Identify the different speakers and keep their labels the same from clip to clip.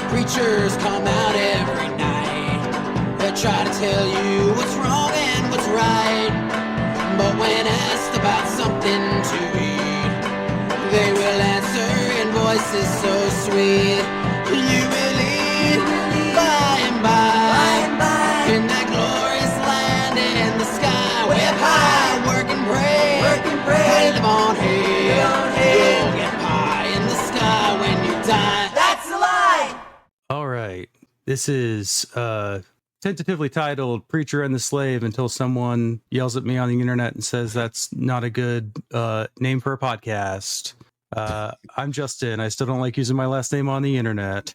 Speaker 1: Preachers come out every night. They'll try to tell you what's wrong and what's right. But when asked about something to read, they will answer in voices so sweet. You will lead by and by in that glorious land in the sky. Way up high, work and pray, live on here. You'll get pie in the sky when you die. That's the lie.
Speaker 2: All right. This is tentatively titled Preacher and the Slave until someone yells at me on the internet and says that's not a good name for a podcast. I'm Justin. I still don't like using my last name on the internet.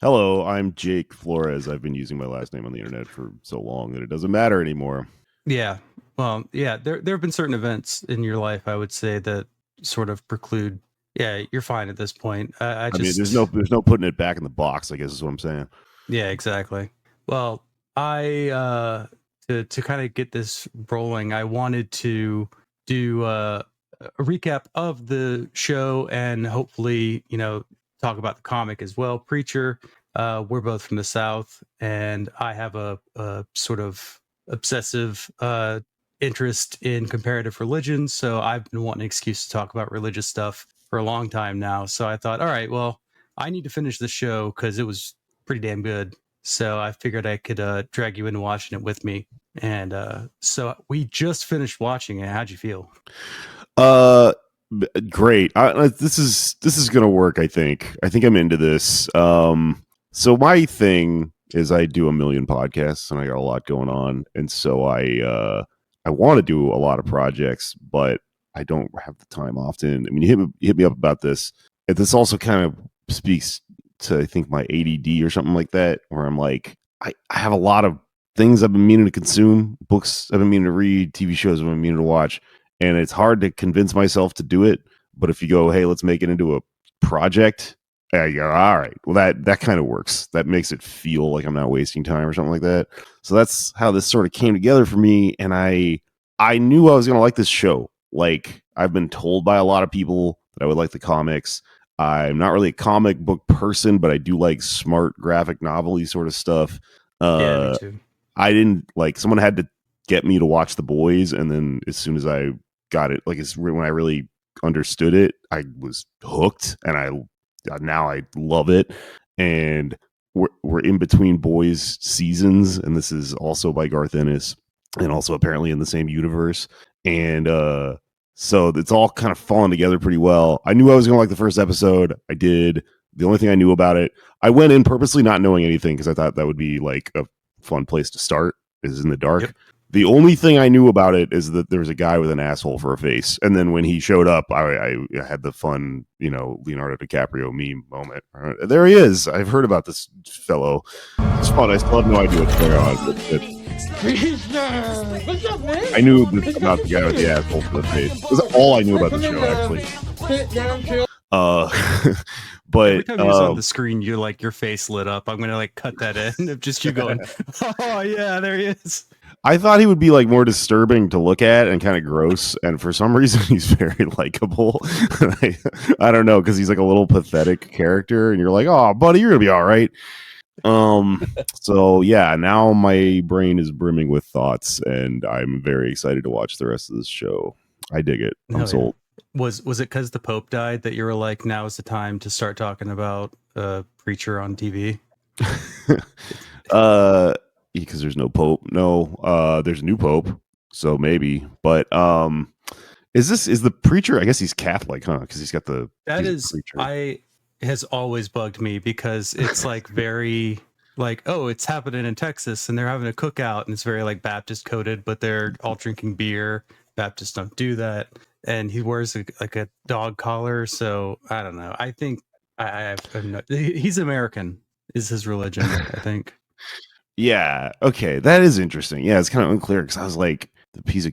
Speaker 3: Hello, I'm Jake Flores. I've been using my last name on the internet for so long that it doesn't matter anymore.
Speaker 2: Yeah. Well, yeah, there have been certain events in your life, I would say, that sort of preclude. Yeah, you're fine at this point. I mean,
Speaker 3: there's no putting it back in the box, I guess is what I'm saying.
Speaker 2: Yeah, exactly. Well, I to kind of get this rolling, I wanted to do a recap of the show and hopefully, talk about the comic as well. Preacher, we're both from the South, and I have a sort of obsessive interest in comparative religion, so I've been wanting an excuse to talk about religious stuff for a long time now. So I thought, all right, well, I need to finish the show because it was pretty damn good. So I figured I could drag you into watching it with me. And so we just finished watching it. How'd you feel?
Speaker 3: Great. This is gonna work. I think I'm into this. So my thing is I do a million podcasts and I got a lot going on, and so I want to do a lot of projects, but I don't have the time often. I mean, you hit me up about this. And this also kind of speaks to, I think, my ADD or something like that, where I'm like, I have a lot of things I've been meaning to consume, books I've been meaning to read, TV shows I've been meaning to watch, and it's hard to convince myself to do it. But if you go, hey, let's make it into a project, you go, all right, well, that kind of works. That makes it feel like I'm not wasting time or something like that. So that's how this sort of came together for me, and I knew I was going to like this show. Like, I've been told by a lot of people that I would like the comics. I'm not really a comic book person, but I do like smart graphic novel-y sort of stuff.
Speaker 2: Yeah, me too.
Speaker 3: I didn't like, someone had to get me to watch The Boys, and then as soon as I got it, like when I really understood it, I was hooked, and now I love it. And we're in between Boys seasons, and this is also by Garth Ennis, and also apparently in the same universe. And so it's all kind of fallen together pretty well. I knew I was going to like the first episode. I did. The only thing I knew about it, I went in purposely not knowing anything because I thought that would be like a fun place to start, is in the dark. Yep. The only thing I knew about it is that there was a guy with an asshole for a face. And then when he showed up, I had the fun, Leonardo DiCaprio meme moment. There he is. I've heard about this fellow. It's fun. I still have no idea what's going on.
Speaker 4: What's up, man?
Speaker 3: I knew about the guy with the asshole for the face. That's all I knew about the show, actually.
Speaker 4: Sit down, chill.
Speaker 3: But
Speaker 2: every time he's on the screen, you're like, your face lit up. I'm gonna like cut that in of just you going, oh yeah, there he is.
Speaker 3: I thought he would be like more disturbing to look at and kind of gross, and for some reason he's very likable. I don't know, because he's like a little pathetic character, and you're like, oh buddy, you're gonna be all right. So yeah, now my brain is brimming with thoughts, and I'm very excited to watch the rest of this show. I dig it. I'm sold.
Speaker 2: Was it because the Pope died that you were like, now is the time to start talking about Preacher on TV?
Speaker 3: Because there's no Pope. No, there's a new Pope, so maybe. But is the Preacher? I guess he's Catholic, huh? Because he's got the.
Speaker 2: That is, has always bugged me because it's like very like, oh, it's happening in Texas and they're having a cookout and it's very like Baptist coded, but they're all drinking beer. Baptists don't do that. And he wears like a dog collar. So I don't know. I think he's American is his religion, I think.
Speaker 3: Yeah. Okay. That is interesting. Yeah. It's kind of unclear because I was like, he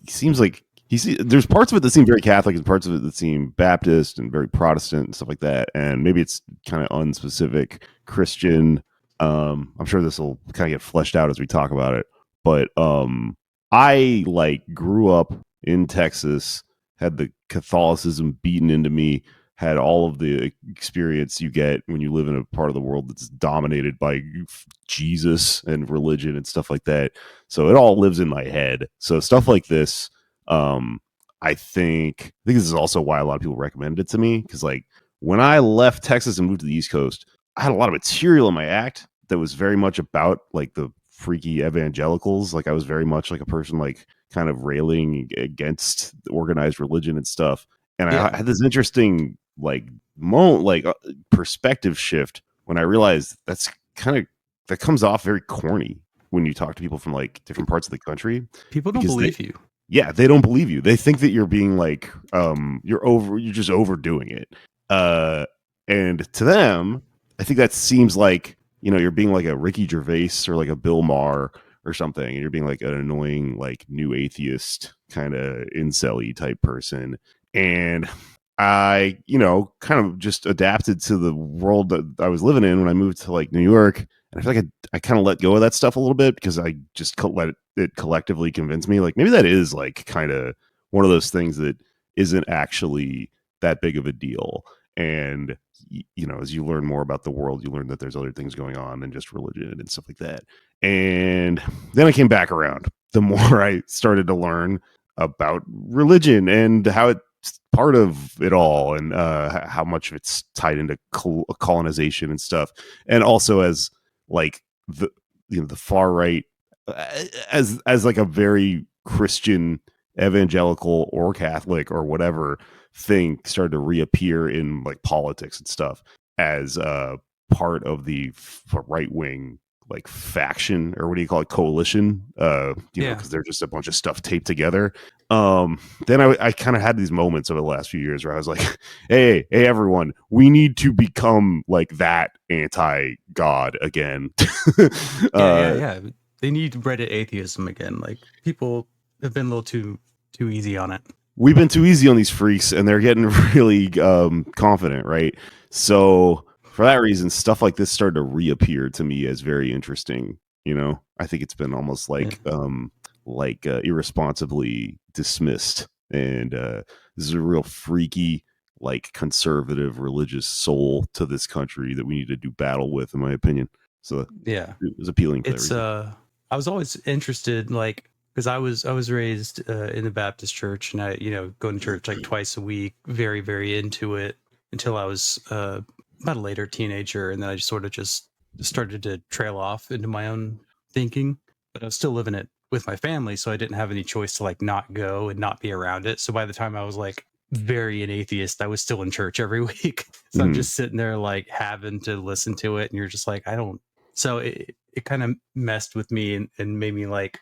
Speaker 3: seems like there's parts of it that seem very Catholic and parts of it that seem Baptist and very Protestant and stuff like that. And maybe it's kind of unspecific Christian. I'm sure this will kind of get fleshed out as we talk about it. But I like grew up in Texas, had the Catholicism beaten into me had all of the experience you get when you live in a part of the world that's dominated by Jesus and religion and stuff like that. So it all lives in my head. So stuff like this, I think this is also why a lot of people recommended it to me, because like when I left Texas and moved to the East Coast, I had a lot of material in my act that was very much about like the freaky evangelicals. Like I was very much like a person like kind of railing against organized religion and stuff. And I had this interesting like perspective shift when I realized that comes off very corny when you talk to people from like different parts of the country.
Speaker 2: People don't believe you.
Speaker 3: Yeah, they don't believe you. They think that you're being like you're just overdoing it. And to them, I think that seems like, you know, you're being like a Ricky Gervais or like a Bill Maher or something, and you're being like an annoying like new atheist kind of incel-y type person. And I, you know, kind of just adapted to the world that I was living in when I moved to like New York. And I feel like I kind of let go of that stuff a little bit because I just let it collectively convince me like maybe that is like kind of one of those things that isn't actually that big of a deal. And, you know, as you learn more about the world, you learn that there's other things going on than just religion and stuff like that. And then I came back around. The more I started to learn about religion and how it's part of it all, and how much of it's tied into colonization and stuff, and also as like the far right, as like a very Christian evangelical or Catholic or whatever thing started to reappear in like politics and stuff as part of the right wing like faction, or what do you call it, coalition, know, because they're just a bunch of stuff taped together. Then I kind of had these moments over the last few years where I was like, hey everyone, we need to become like that anti-God again.
Speaker 2: Yeah. They need Reddit atheism again. Like people have been a little too easy on it.
Speaker 3: We've been too easy on these freaks, and they're getting really confident, right? So for that reason, stuff like this started to reappear to me as very interesting. You know, I think it's been almost like irresponsibly dismissed, and this is a real freaky, like conservative religious soul to this country that we need to do battle with, in my opinion. So
Speaker 2: yeah,
Speaker 3: it was appealing.
Speaker 2: It's I was always interested, like, because I was raised in the Baptist church, and I, you know, go to church like twice a week, very, very into it until I was about a later teenager, and then I just sort of just started to trail off into my own thinking. But I was still living it with my family, so I didn't have any choice to like not go and not be around it. So by the time I was like very an atheist, I was still in church every week. So I'm just sitting there like having to listen to it, and you're just like, I don't. So it kind of messed with me and made me like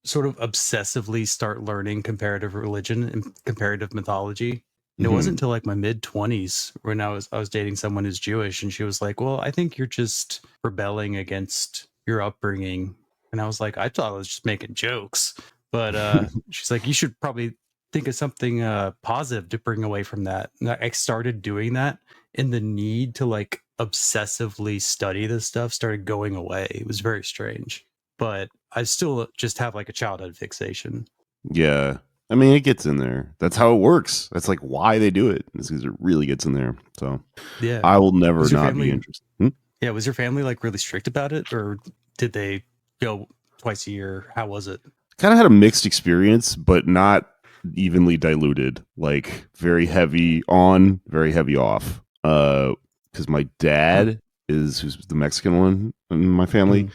Speaker 2: sort of obsessively start learning comparative religion and comparative mythology. And it wasn't until like my mid-20s when I was dating someone who's Jewish, and she was like, well, I think you're just rebelling against your upbringing. And I was like, I thought I was just making jokes. But she's like, you should probably think of something positive to bring away from that. And I started doing that, and the need to like obsessively study this stuff started going away. It was very strange, but I still just have like a childhood fixation.
Speaker 3: Yeah, I mean, it gets in there. That's how it works. That's like why they do it. It's because it really gets in there. So
Speaker 2: yeah,
Speaker 3: I will never not be interested.
Speaker 2: Yeah, was your family like really strict about it, or did they go twice a year? How was it?
Speaker 3: Kind of had a mixed experience, but not evenly diluted. Like very heavy on, very heavy off. Because my dad who's the Mexican one in my family,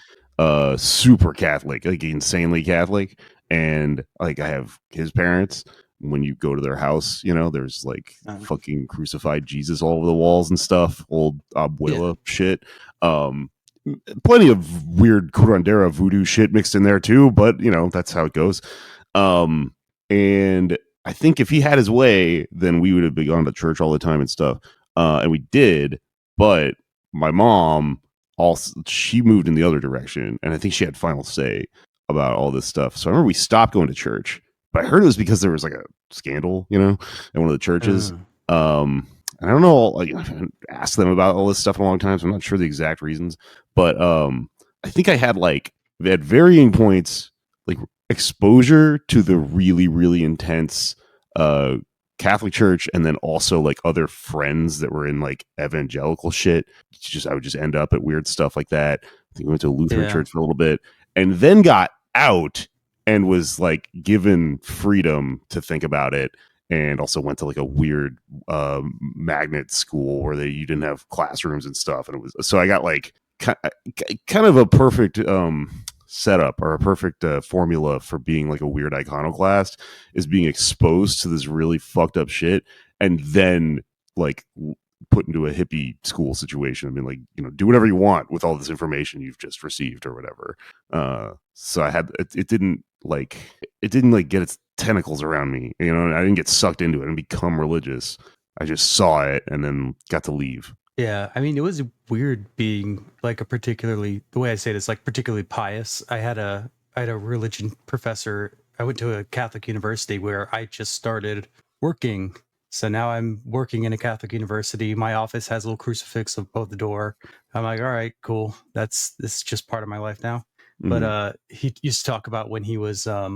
Speaker 3: super Catholic, like insanely Catholic. And like I have his parents, when you go to their house, you know, there's like fucking crucified Jesus all over the walls and stuff, old abuela shit. Plenty of weird curandera voodoo shit mixed in there too, but you know, that's how it goes. And I think if he had his way, then we would have been going to church all the time and stuff. And we did, but my mom also, she moved in the other direction, and I think she had final say about all this stuff. So I remember we stopped going to church, but I heard it was because there was like a scandal, you know, at one of the churches. And I don't know, like, I haven't asked them about all this stuff in a long time, so I'm not sure the exact reasons. But I think I had like at varying points like exposure to the really, really intense Catholic church, and then also like other friends that were in like evangelical shit. I would just end up at weird stuff like that. I think we went to a Lutheran church for a little bit, and then got out and was like given freedom to think about it. And also went to like a weird magnet school where you didn't have classrooms and stuff, and it was so I got like kind of a perfect setup, or a perfect formula for being like a weird iconoclast, is being exposed to this really fucked up shit and then like put into a hippie school situation. I mean, like, do whatever you want with all this information you've just received or whatever. So I had it didn't like get its tentacles around me. I didn't get sucked into it and become religious. I just saw it and then got to leave.
Speaker 2: Yeah, I mean, it was weird being like the way I say it is like particularly pious. I had a religion professor. I went to a Catholic university where I just started working. So now I'm working in a Catholic university. My office has a little crucifix above the door. I'm like, all right, cool. This is just part of my life now. But he used to talk about when he was, I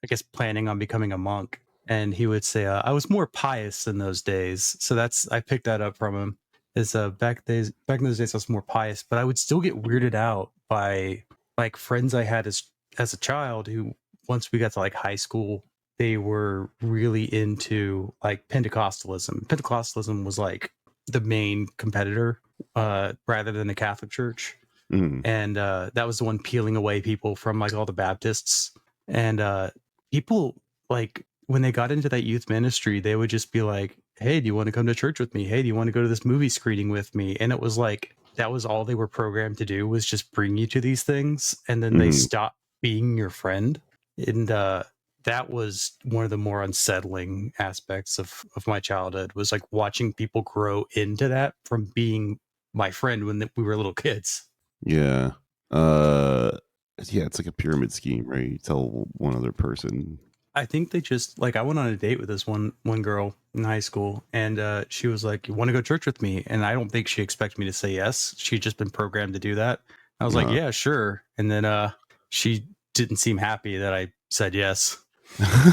Speaker 2: guess, planning on becoming a monk. And he would say, I was more pious in those days. So I picked that up from him. Is back in those days I was more pious, but I would still get weirded out by like friends I had as a child who, once we got to like high school, they were really into like Pentecostalism. Pentecostalism was like the main competitor rather than the Catholic Church. And that was the one peeling away people from like all the Baptists. And people, like, when they got into that youth ministry, they would just be like, hey, do you want to come to church with me? Hey, do you want to go to this movie screening with me? And it was like, that was all they were programmed to do, was just bring you to these things. And then they stopped being your friend. And that was one of the more unsettling aspects of my childhood, was like watching people grow into that from being my friend when we were little kids.
Speaker 3: Yeah. It's like a pyramid scheme, right? You tell one other person.
Speaker 2: I think they just like, I went on a date with this one girl in high school, and she was like, you want to go to church with me? And I don't think she expected me to say yes. She'd just been programmed to do that. I was like, yeah, sure. And then she didn't seem happy that I said yes.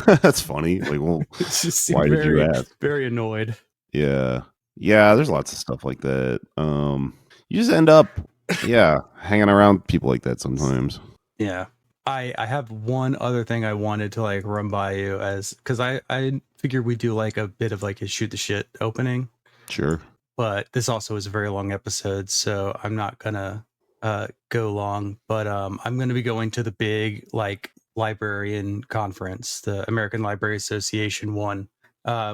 Speaker 3: That's funny. Like, well,
Speaker 2: why did you ask? Very annoyed.
Speaker 3: Yeah. There's lots of stuff like that. You just end up hanging around people like that sometimes.
Speaker 2: Yeah. I have one other thing I wanted to like run by you, because I figured we'd do like a bit of like a shoot the shit opening.
Speaker 3: Sure.
Speaker 2: But this also is a very long episode, so I'm not gonna go long. But I'm gonna be going to the big like librarian conference, the American Library Association one,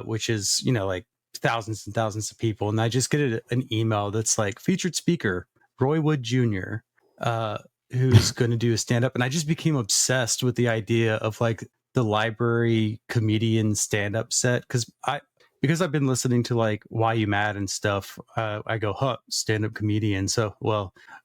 Speaker 2: which is, like thousands and thousands of people. And I just get an email that's like, featured speaker Roy Wood Jr. Who's going to do a stand-up. And I just became obsessed with the idea of like the library comedian stand-up set, because I've been listening to like Why You Mad and stuff. I go, stand-up comedian. So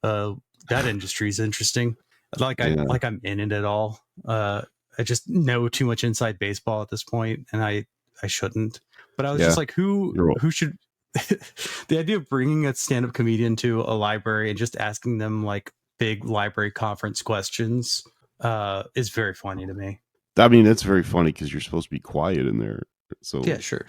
Speaker 2: that industry is interesting. I'm in it at all. I just know too much inside baseball at this point, and I shouldn't. But I was just like, who should the idea of bringing a stand-up comedian to a library and just asking them like big library conference questions is very funny to me.
Speaker 3: I mean, it's very funny because you're supposed to be quiet in there. So
Speaker 2: yeah, sure.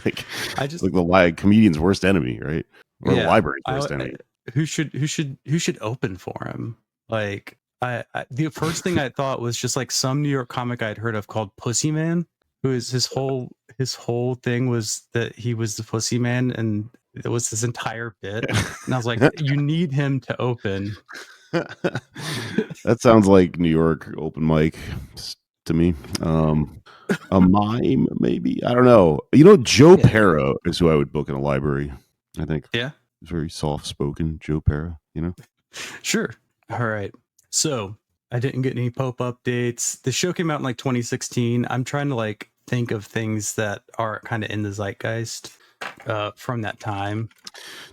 Speaker 3: Like, I just like the comedian's worst enemy, right? Or the library's worst enemy.
Speaker 2: Who should open for him? Like, the first thing I thought was just like some New York comic I'd heard of called Pussy Man, who is his whole thing was that he was the Pussy Man, and it was his entire bit. And I was like, you need him to open.
Speaker 3: That sounds like New York open mic to me. A mime, maybe. I don't know. Joe Pera is who I would book in a library, I think.
Speaker 2: Yeah.
Speaker 3: Very soft spoken, Joe Pera,
Speaker 2: Sure. All right. So I didn't get any Pope updates. The show came out in like 2016. I'm trying to like think of things that are kind of in the zeitgeist from that time.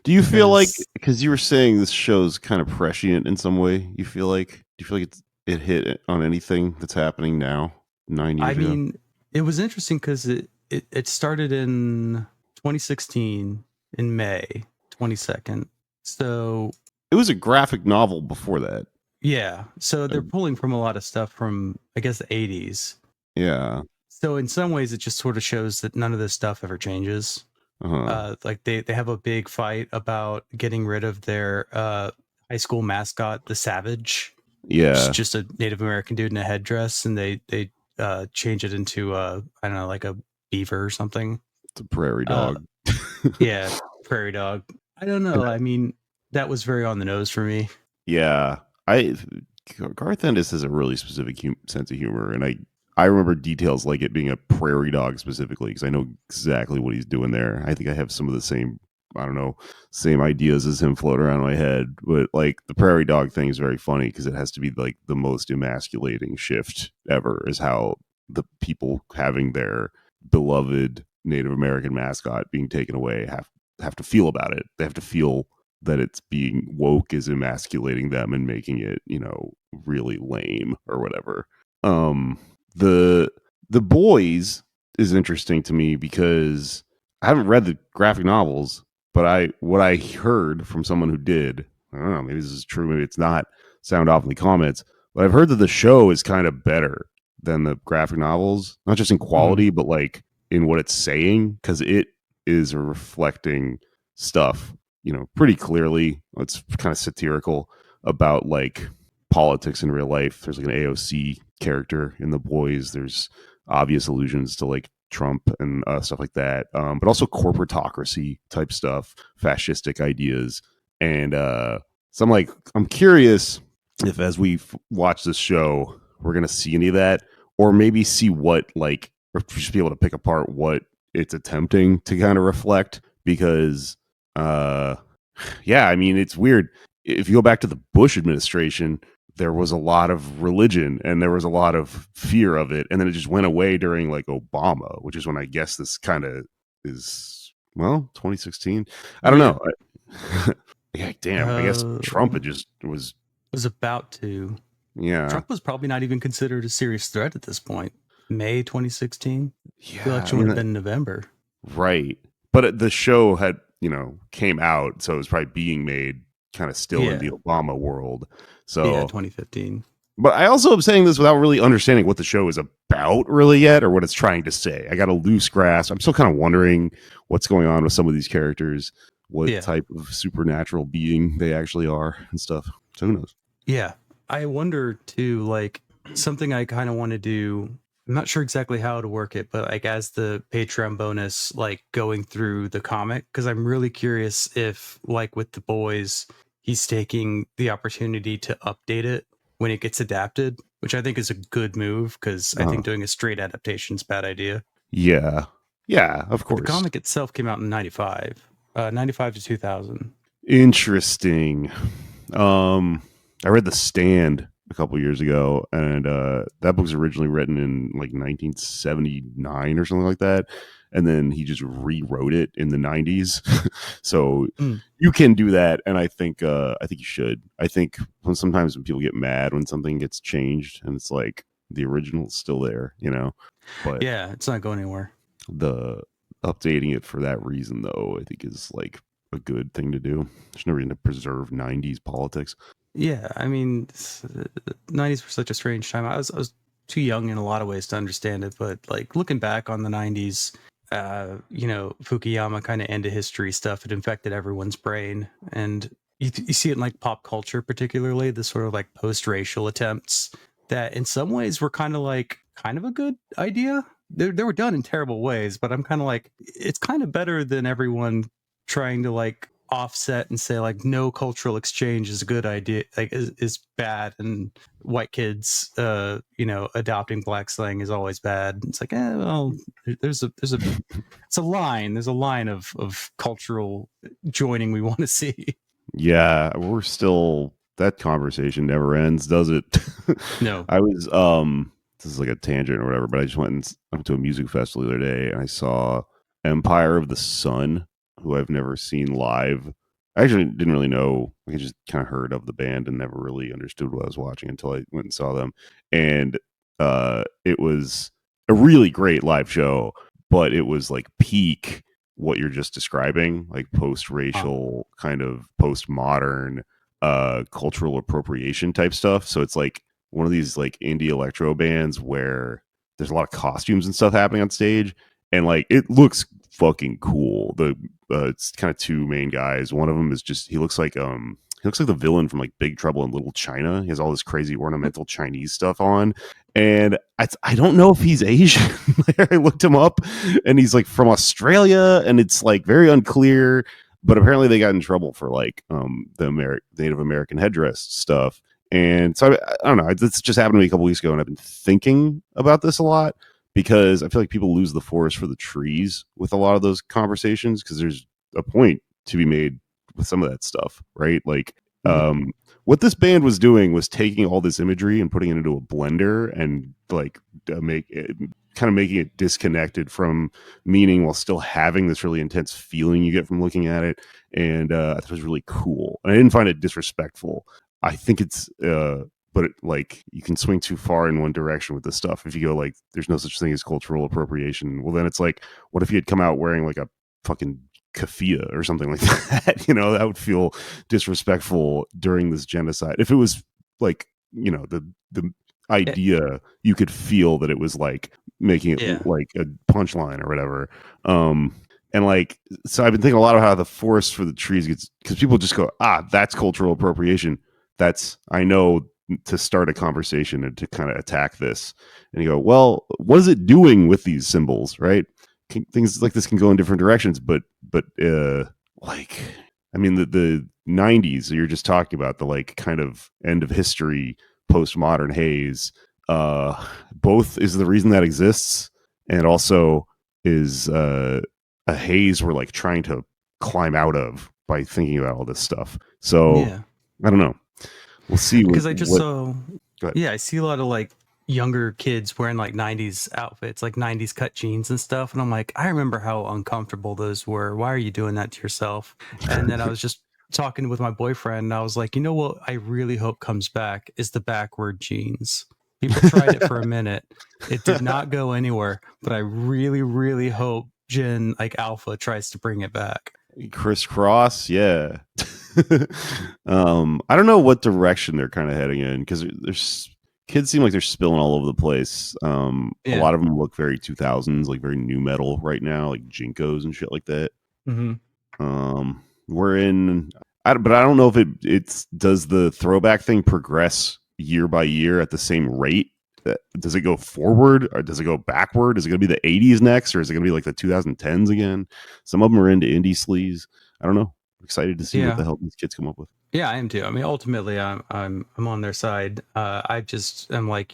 Speaker 3: Do you feel like, because you were saying this show's kind of prescient in some way, do you feel like it hit on anything that's happening now, 9 years ago? I mean,
Speaker 2: it was interesting because it started in 2016 in May 22nd. So
Speaker 3: it was a graphic novel before that.
Speaker 2: Yeah. So they're pulling from a lot of stuff from, I guess, the 80s.
Speaker 3: Yeah.
Speaker 2: So in some ways, it just sort of shows that none of this stuff ever changes. Like they have a big fight about getting rid of their high school mascot, the Savage. It's
Speaker 3: Yeah,
Speaker 2: just a Native American dude in a headdress, and they change it into I don't know, like a beaver or something.
Speaker 3: it's a prairie
Speaker 2: Uh,
Speaker 3: dog.
Speaker 2: yeah, prairie dog. I don't know. I mean, that was very on the nose for me.
Speaker 3: Yeah, I Garth Ennis has a really specific sense of humor, and I remember details like it being a prairie dog specifically because I know exactly what he's doing there. I think I have some of the same, I don't know, same ideas as him floating around in my head. But like the prairie dog thing is very funny because it has to be like the most emasculating shift ever. Is how the people having their beloved Native American mascot being taken away have to feel about it. They have to feel that it's being woke is emasculating them and making it, really lame or whatever. The Boys is interesting to me because I haven't read the graphic novels, but what I heard from someone who did, I don't know, maybe this is true, maybe it's not, sound off in the comments, but I've heard that the show is kind of better than the graphic novels, not just in quality, but like in what it's saying, because it is reflecting stuff pretty clearly. It's kind of satirical about like politics in real life. There's like an AOC character in The Boys. There's obvious allusions to like Trump and stuff like that, but also corporatocracy type stuff, fascistic ideas, and so I'm curious if as we watch this show, we're gonna see any of that, or maybe see what or just be able to pick apart what it's attempting to kind of reflect because yeah, I mean, it's weird. If you go back to the Bush administration, there was a lot of religion and there was a lot of fear of it, and then it just went away during like Obama, which is when I guess this kind of is 2016. I don't know. Yeah, damn. I guess Trump had just was
Speaker 2: about to.
Speaker 3: Yeah,
Speaker 2: Trump was probably not even considered a serious threat at this point. May 2016.
Speaker 3: Yeah,
Speaker 2: The election would have been in November.
Speaker 3: Right. But the show had, came out, so it was probably being made kind of still in the Obama world. So
Speaker 2: yeah, 2015.
Speaker 3: But I also am saying this without really understanding what the show is about really yet, or what it's trying to say. I got a loose grasp. I'm still kind of wondering what's going on with some of these characters, what type of supernatural being they actually are and stuff. So who knows?
Speaker 2: Yeah. I wonder too, like something I kind of want to do. I'm not sure exactly how to work it, but like as the Patreon bonus, like going through the comic, because I'm really curious if, like with The Boys, he's taking the opportunity to update it when it gets adapted, which I think is a good move because I think doing a straight adaptation is a bad idea.
Speaker 3: Yeah. Yeah, of course.
Speaker 2: But the comic itself came out in 95 to 2000.
Speaker 3: Interesting. I read The Stand a couple years ago, and that book's originally written in like 1979 or something like that, and then he just rewrote it in the 90s. So you can do that, and I think you should. I think sometimes when people get mad when something gets changed and it's like the original's still there, but
Speaker 2: yeah, it's not going anywhere.
Speaker 3: The updating it for that reason, though, I think is like a good thing to do. There's no reason to preserve 90s politics.
Speaker 2: Yeah, I mean, 90s were such a strange time. I was too young in a lot of ways to understand it, but like looking back on the 90s, Fukuyama kind of end of history stuff, it infected everyone's brain. And you see it in like pop culture, particularly the sort of like post-racial attempts that in some ways were kind of a good idea. They were done in terrible ways, but I'm kind of like, it's kind of better than everyone trying to like offset and say like no cultural exchange is a good idea, like is bad, and white kids adopting black slang is always bad. It's like there's a line of cultural joining we want to see.
Speaker 3: Yeah, we're still, that conversation never ends, does it?
Speaker 2: No.
Speaker 3: I was this is like a tangent or whatever, but I just went to a music festival the other day and I saw Empire of the Sun, who I've never seen live. I actually didn't really know. I just kind of heard of the band and never really understood what I was watching until I went and saw them. And it was a really great live show, but it was like peak what you're just describing, like post-racial, kind of postmodern cultural appropriation type stuff. So it's like one of these like indie electro bands where there's a lot of costumes and stuff happening on stage, and like it looks fucking cool. It's kind of two main guys. One of them is just he looks like the villain from like Big Trouble in Little China. He has all this crazy ornamental Chinese stuff on, and I don't know if he's Asian. I looked him up, and he's like from Australia, and it's like very unclear. But apparently they got in trouble for like the Native American headdress stuff. And so I don't know. This just happened to me a couple weeks ago, and I've been thinking about this a lot because I feel like people lose the forest for the trees with a lot of those conversations because there's a point to be made with some of that stuff, right? Like what this band was doing was taking all this imagery and putting it into a blender and like making it disconnected from meaning while still having this really intense feeling you get from looking at it. And I thought it was really cool. And I didn't find it disrespectful. I think it's but like you can swing too far in one direction with this stuff. If you go like there's no such thing as cultural appropriation, well then it's like, what if he had come out wearing like a fucking keffiyeh or something like that? That would feel disrespectful during this genocide. If it was like, the idea, you could feel that it was like making it like a punchline or whatever. And like, so I've been thinking a lot of how the forest for the trees gets, because people just go, that's cultural appropriation. I know, to start a conversation and to kind of attack this. And you go, well, what is it doing with these symbols, right? Things like this can go in different directions, but like, I mean, the 90s you're just talking about, the like kind of end of history, postmodern haze, both is the reason that exists, and also is a haze we're like trying to climb out of by thinking about all this stuff. So I don't know. We'll see.
Speaker 2: Because I see a lot of like younger kids wearing like 90s outfits, like 90s cut jeans and stuff, and I'm like, I remember how uncomfortable those were. Why are you doing that to yourself? And then I was just talking with my boyfriend, and I was like, what I really hope comes back is the backward jeans. People tried it for a minute, it did not go anywhere, but I really, really hope Gen like Alpha tries to bring it back.
Speaker 3: Crisscross, yeah. I don't know what direction they're kind of heading in, because there's kids seem like they're spilling all over the place. A lot of them look very 2000s, like very new metal right now, like Jinkos and shit like that. We're in, but I don't know if it's does the throwback thing progress year by year at the same rate? Does it go forward or does it go backward? Is it going to be the 80s next, or is it going to be like the 2010s again? Some of them are into indie sleaze. I don't know. I'm excited to see what the hell these kids come up with.
Speaker 2: Yeah, I am too. I mean, ultimately, I'm on their side. I just am like,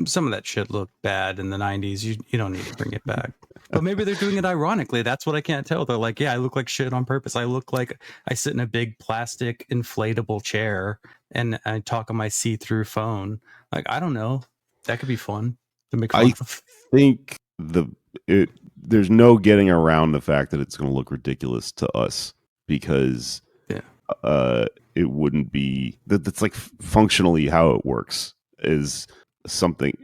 Speaker 2: some of that shit looked bad in the 90s. You don't need to bring it back. But maybe they're doing it ironically. That's what I can't tell. They're like, I look like shit on purpose. I look like I sit in a big plastic inflatable chair and I talk on my see-through phone. Like, I don't know. That could be fun to make fun of.
Speaker 3: I think there's no getting around the fact that it's going to look ridiculous to us, because it wouldn't be that's like functionally how it works is something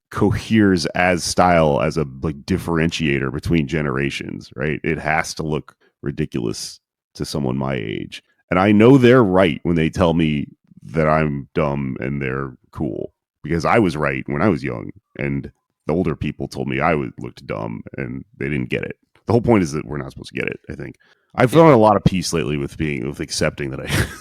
Speaker 3: coheres as style as a like differentiator between generations, right? It has to look ridiculous to someone my age, and I know they're right when they tell me that I'm dumb and they're cool, because I was right when I was young, and the older people told me I looked dumb and they didn't get it. The whole point is that we're not supposed to get it, I think. I've found a lot of peace lately with accepting that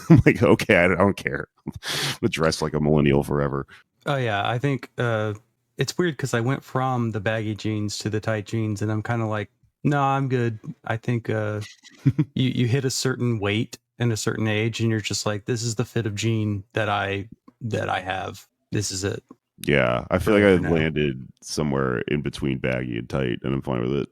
Speaker 3: I'm like, okay, I don't care. I'm dressed like a millennial forever.
Speaker 2: Oh yeah, I think it's weird because I went from the baggy jeans to the tight jeans, and I'm kind of like, no, I'm good. I think you hit a certain weight and a certain age, and you're just like, this is the fit of jean that I have. This is it.
Speaker 3: Yeah, I feel like I've landed somewhere in between baggy and tight, and I'm fine with it.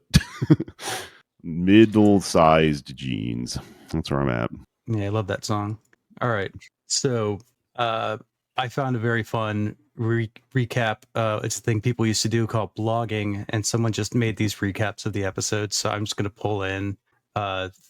Speaker 3: Middle-sized jeans. That's where I'm at.
Speaker 2: Yeah, I love that song. All right, so I found a very fun recap. It's a thing people used to do called blogging, and someone just made these recaps of the episodes. So I'm just going to pull in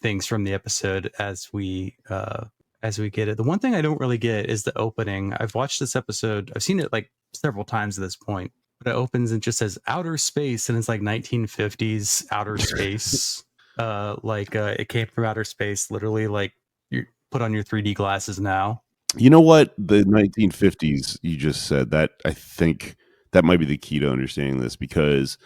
Speaker 2: things from the episode as we get it. The one thing I don't really get is the opening. I've watched this episode. I've seen it like several times at this point, but it opens and just says outer space, and it's like 1950s outer space. It came from outer space, literally. Like, you put on your 3D glasses now.
Speaker 3: You know what? The 1950s, you just said that. I think that might be the key to understanding this, because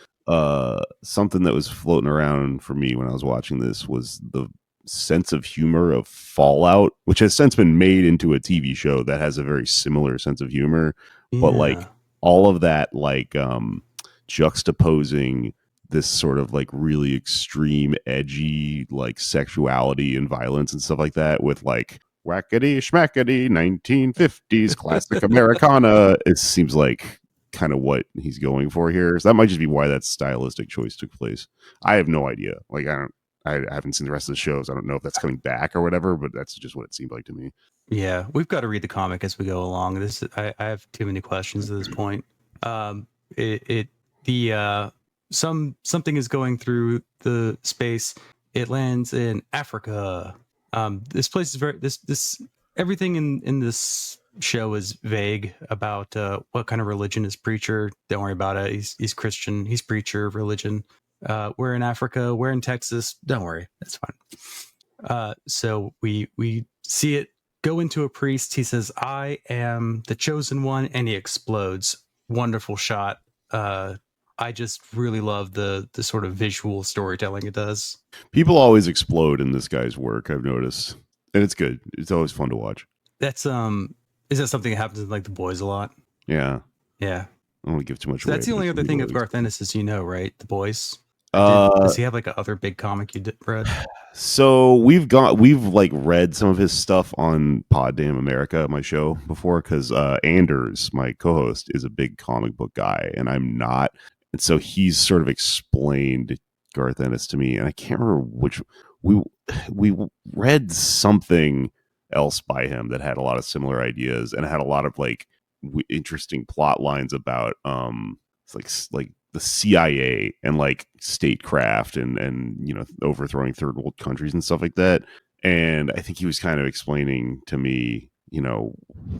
Speaker 3: something that was floating around for me when I was watching this was the sense of humor of Fallout, which has since been made into a TV show that has a very similar sense of humor, but like
Speaker 2: Yeah.
Speaker 3: all of that, like juxtaposing this sort of like really extreme edgy like sexuality and violence and stuff like that with like whackety schmackety 1950s classic Americana. It seems like kind of what he's going for here. So that might just be why that stylistic choice took place. I have no idea. Like I haven't seen the rest of the shows. I don't know if that's coming back or whatever, but that's just what it seemed like to me.
Speaker 2: Yeah, we've got to read the comic as we go along. I have too many questions at this point. It the something is going through the space. It lands in Africa. This place is this everything in this show is vague about what kind of religion is preacher. Don't worry about it. He's Christian. He's preacher religion. We're in Africa. We're in Texas. Don't worry, that's fine. So we see it go into a priest. He says, "I am the chosen one," and he explodes. Wonderful shot. I just really love the sort of visual storytelling it does.
Speaker 3: People always explode in this guy's work, I've noticed, and it's good. It's always fun to watch.
Speaker 2: That's is that something that happens in like The Boys a lot?
Speaker 3: Yeah,
Speaker 2: Yeah.
Speaker 3: I don't want to give too much
Speaker 2: So
Speaker 3: away.
Speaker 2: that's the only other thing of Garth Ennis is, right? The Boys.
Speaker 3: Uh,
Speaker 2: Does he have like a other big comic you read?
Speaker 3: So we've like read some of his stuff on Pod Damn America, my show, before, because Anders, my co-host, is a big comic book guy, and I'm not, and so he's sort of explained Garth Ennis to me, and I can't remember which we read something else by him that had a lot of similar ideas and had a lot of like interesting plot lines about it's like the CIA and like statecraft and you know, overthrowing third world countries and stuff like that. And I think he was kind of explaining to me, you know,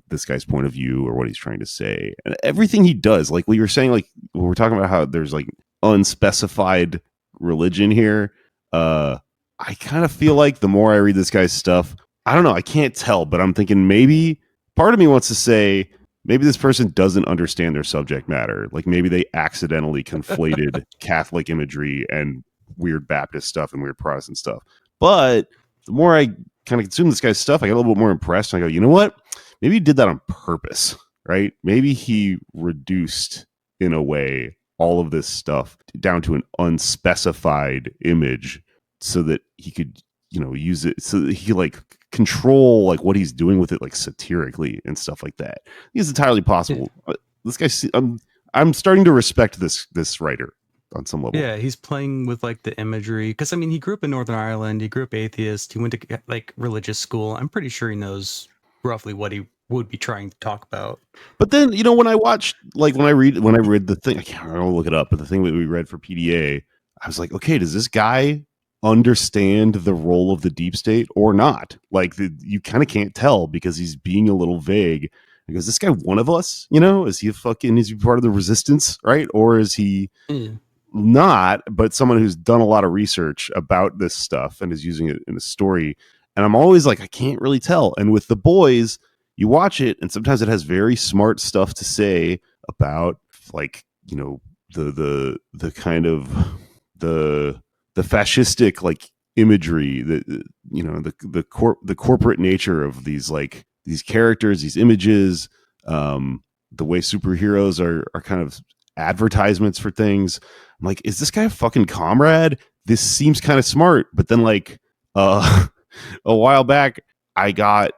Speaker 3: this guy's point of view or what he's trying to say. And everything he does, like what you were saying, like when we're talking about how there's like unspecified religion here, I kind of feel like the more I read this guy's stuff, I don't know, I can't tell, but I'm thinking maybe part of me wants to say maybe this person doesn't understand their subject matter. Like maybe they accidentally conflated Catholic imagery and weird Baptist stuff and weird Protestant stuff. But the more I kind of consume this guy's stuff, I get a little bit more impressed. And I go, you know what? Maybe he did that on purpose, right? Maybe he reduced, in a way, all of this stuff down to an unspecified image so that he could, you know, use it so that he could like control like what he's doing with it, like satirically and stuff like that. It's entirely possible. Yeah. This guy, I'm starting to respect this writer on some level.
Speaker 2: Yeah, he's playing with like the imagery because I mean he grew up in Northern Ireland. He grew up atheist. He went to like religious school. I'm pretty sure he knows roughly what he would be trying to talk about.
Speaker 3: But then, you know, when I watched, like when I read the thing, I can't remember, I'll look it up, but the thing that we read for PDA, I was like, okay, does this guy understand the role of the deep state or not? Like you kind of can't tell because he's being a little vague. Because this guy one of us, you know, is he part of the resistance, right? Or is he not, but someone who's done a lot of research about this stuff and is using it in a story? And I'm always like, I can't really tell. And with The Boys, you watch it and sometimes it has very smart stuff to say about like, you know, the kind of the fascistic like imagery, that, you know, the corporate nature of these like these characters, these images, the way superheroes are kind of advertisements for things. I'm like, is this guy a fucking comrade? This seems kind of smart. But then like a while back, I can't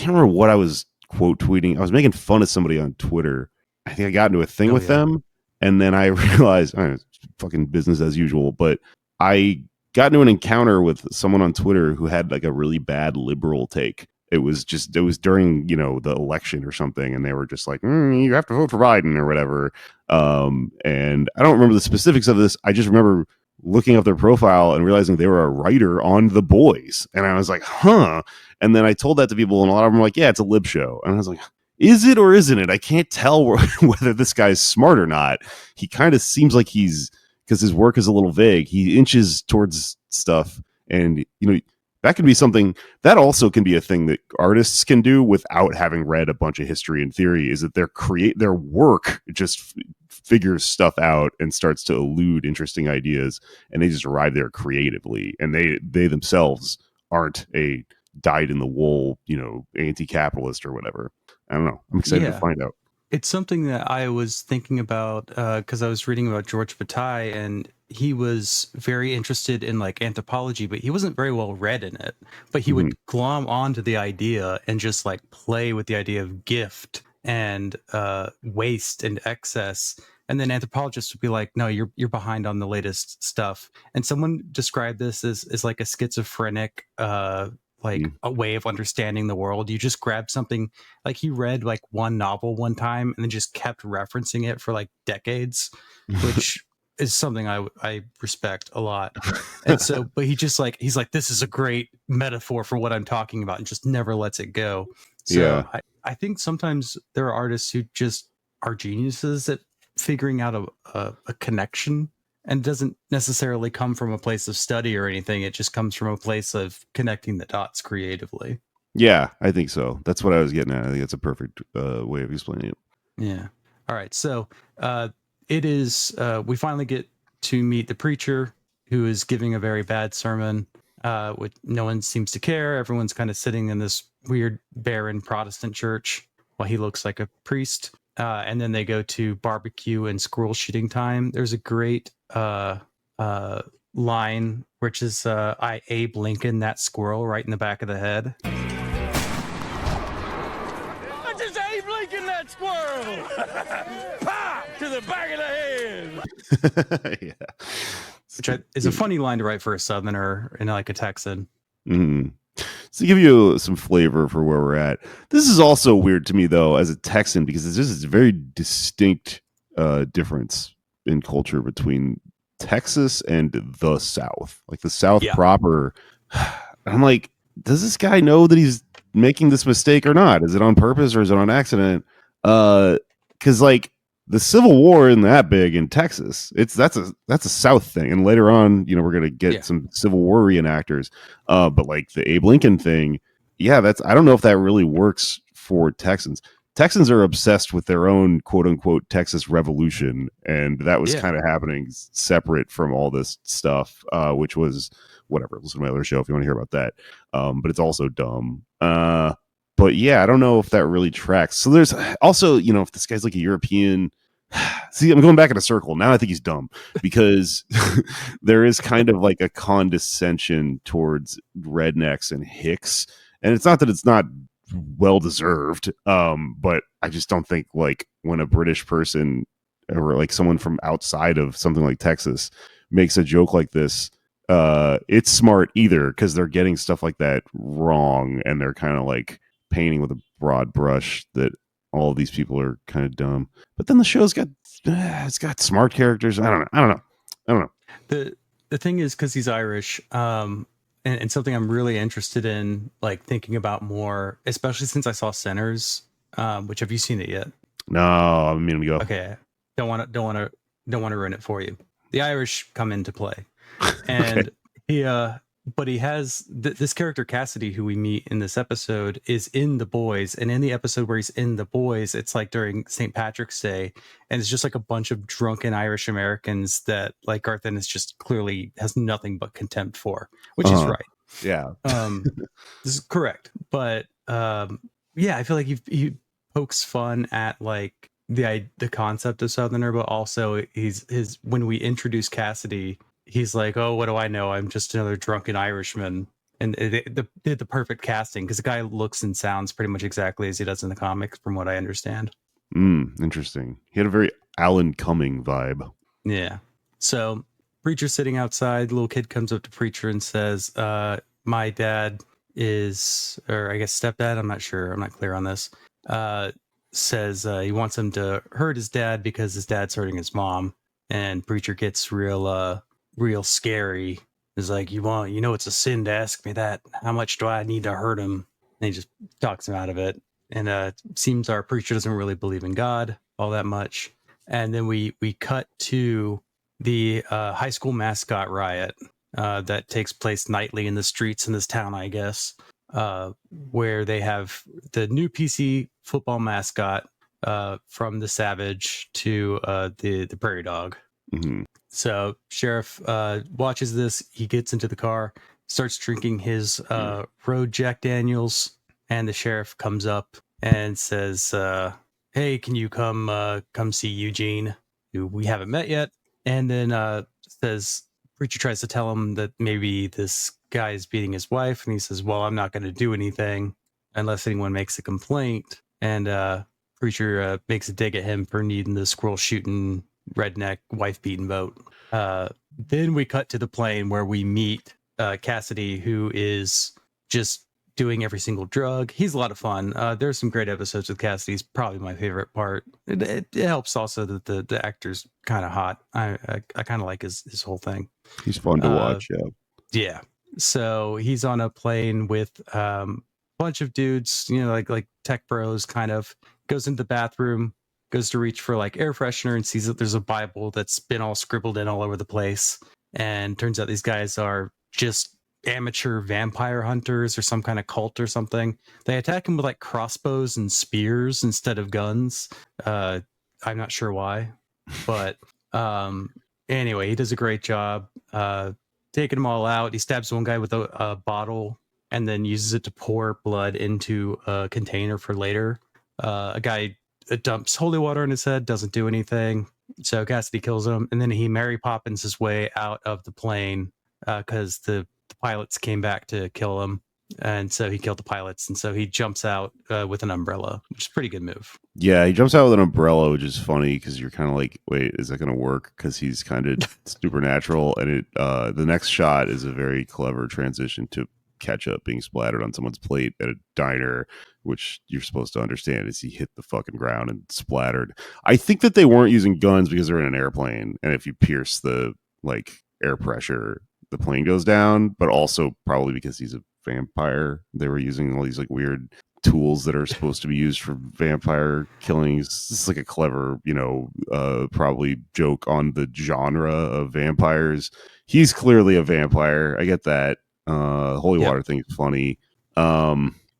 Speaker 3: remember what I was quote tweeting. I was making fun of somebody on Twitter. I think I got into a thing with them, and then I realized it's fucking business as usual. But I got into an encounter with someone on Twitter who had like a really bad liberal take. It was during, you know, the election or something, and they were just like, you have to vote for Biden or whatever. And I don't remember the specifics of this. I just remember looking up their profile and realizing they were a writer on The Boys. And I was like, huh. And then I told that to people, and a lot of them were like, yeah, it's a lib show. And I was like, is it or isn't it? I can't tell whether this guy's smart or not. He kind of seems like because his work is a little vague, he inches towards stuff. And, you know, that can be something that also can be a thing that artists can do without having read a bunch of history and theory, is that their work just figures stuff out and starts to elude interesting ideas, and they just arrive there creatively, and they themselves aren't a dyed in the wool, anti-capitalist or whatever. I don't know. I'm excited to find out.
Speaker 2: It's something that I was thinking about because I was reading about George Bataille, and he was very interested in like anthropology, but he wasn't very well read in it. But he would glom onto the idea and just like play with the idea of gift and waste and excess. And then anthropologists would be like, no, you're behind on the latest stuff. And someone described this as like a schizophrenic a way of understanding the world. You just grab something, like he read like one novel one time and then just kept referencing it for like decades, which is something I respect a lot. And so, but he's like, this is a great metaphor for what I'm talking about, and just never lets it go. So I think sometimes there are artists who just are geniuses at figuring out a connection, and doesn't necessarily come from a place of study or anything. It just comes from a place of connecting the dots creatively.
Speaker 3: Yeah, I think so. That's what I was getting at. I think it's a perfect way of explaining it.
Speaker 2: Yeah. All right. So it is, we finally get to meet the preacher, who is giving a very bad sermon, which no one seems to care. Everyone's kind of sitting in this weird, barren Protestant church while he looks like a priest. And then they go to barbecue and squirrel shooting time. There's a great line, which is I Abe Lincoln that squirrel right in the back of the head.
Speaker 5: I just Abe Lincoln that squirrel. Pop to the back of the head.
Speaker 3: Yeah,
Speaker 2: which is a funny line to write for a Southerner and like a Texan.
Speaker 3: Mm-hmm. So to give you some flavor for where we're at, this is also weird to me though as a Texan, because it's just a very distinct difference in culture between Texas and the South. Like the South proper, I'm like, does this guy know that he's making this mistake or not? Is it on purpose or is it on accident? Because like the Civil War isn't that big in Texas. That's a South thing, and later on, we're gonna get some Civil War reenactors. But like the Abe Lincoln thing, I don't know if that really works for Texans. Texans are obsessed with their own quote unquote Texas Revolution, and that was kind of happening separate from all this stuff, which was whatever. Listen to my other show if you want to hear about that. But it's also dumb. But yeah, I don't know if that really tracks. So there's also, if this guy's like a European, see, I'm going back in a circle. Now I think he's dumb, because there is kind of like a condescension towards rednecks and hicks. And it's not that it's not well deserved, but I just don't think like when a British person or like someone from outside of something like Texas makes a joke like this, it's smart either, because they're getting stuff like that wrong, and they're kind of like painting with a broad brush that all of these people are kind of dumb. But then the show's got smart characters. I don't know.
Speaker 2: The thing is, because he's Irish, and something I'm really interested in, like thinking about more, especially since I saw Sinners. Which, have you seen it yet?
Speaker 3: No, I mean to go.
Speaker 2: Okay, don't want to ruin it for you. The Irish come into play, and he has this character Cassidy, who we meet in this episode, is in The Boys, and in the episode where he's in The Boys, it's like during St. Patrick's Day, and it's just like a bunch of drunken Irish Americans that like Garth Ennis just clearly has nothing but contempt for, which is right.
Speaker 3: Yeah.
Speaker 2: This is correct, but I feel like he pokes fun at like the concept of Southerner, but also when we introduce Cassidy, he's like, oh, what do I know? I'm just another drunken Irishman. And they did the perfect casting, because the guy looks and sounds pretty much exactly as he does in the comics, from what I understand.
Speaker 3: Interesting. He had a very Alan Cumming vibe.
Speaker 2: Yeah. So Preacher's sitting outside. The little kid comes up to Preacher and says, my dad is, or I guess stepdad, I'm not sure. I'm not clear on this. Says he wants him to hurt his dad because his dad's hurting his mom. And Preacher gets real scary. Is like, it's a sin to ask me that. How much do I need to hurt him? And he just talks him out of it. And it seems our preacher doesn't really believe in God all that much. And then we cut to the high school mascot riot that takes place nightly in the streets in this town, I guess, where they have the new PC football mascot from the savage to the prairie dog.
Speaker 3: Mm-hmm.
Speaker 2: So sheriff watches this. He gets into the car, starts drinking his road Jack Daniels, and the sheriff comes up and says, "Hey, can you come see Eugene, who we haven't met yet?" And then says, preacher tries to tell him that maybe this guy is beating his wife, and he says, "Well, I'm not going to do anything unless anyone makes a complaint." And preacher makes a dig at him for needing the squirrel shooting redneck wife beating vote. Then we cut to the plane where we meet Cassidy, who is just doing every single drug. He's a lot of fun. There's some great episodes with Cassidy. He's probably my favorite part. It helps also that the actor's kind of hot. I kind of like his whole thing.
Speaker 3: He's fun to watch.
Speaker 2: Yeah. So he's on a plane with a bunch of dudes, like tech bros, kind of goes into the bathroom, goes to reach for like air freshener and sees that there's a Bible that's been all scribbled in all over the place. And turns out these guys are just amateur vampire hunters or some kind of cult or something. They attack him with like crossbows and spears instead of guns. I'm not sure why, but anyway, he does a great job taking them all out. He stabs one guy with a bottle and then uses it to pour blood into a container for later. A guy dumps holy water on his head, doesn't do anything. So Cassidy kills him, and then he Mary Poppins his way out of the plane because the pilots came back to kill him. And so he killed the pilots, and so he jumps out with an umbrella, which is a pretty good move.
Speaker 3: Yeah, he jumps out with an umbrella, which is funny because you're kind of like, wait, is that going to work? Because he's kind of supernatural, and the next shot is a very clever transition to ketchup being splattered on someone's plate at a diner, which you're supposed to understand is he hit the fucking ground and splattered. I think that they weren't using guns because they're in an airplane, and if you pierce the like air pressure, the plane goes down, but also probably because he's a vampire, they were using all these like weird tools that are supposed to be used for vampire killings. This is like a clever, probably joke on the genre of vampires. He's clearly a vampire. I get that. Holy water thing is funny.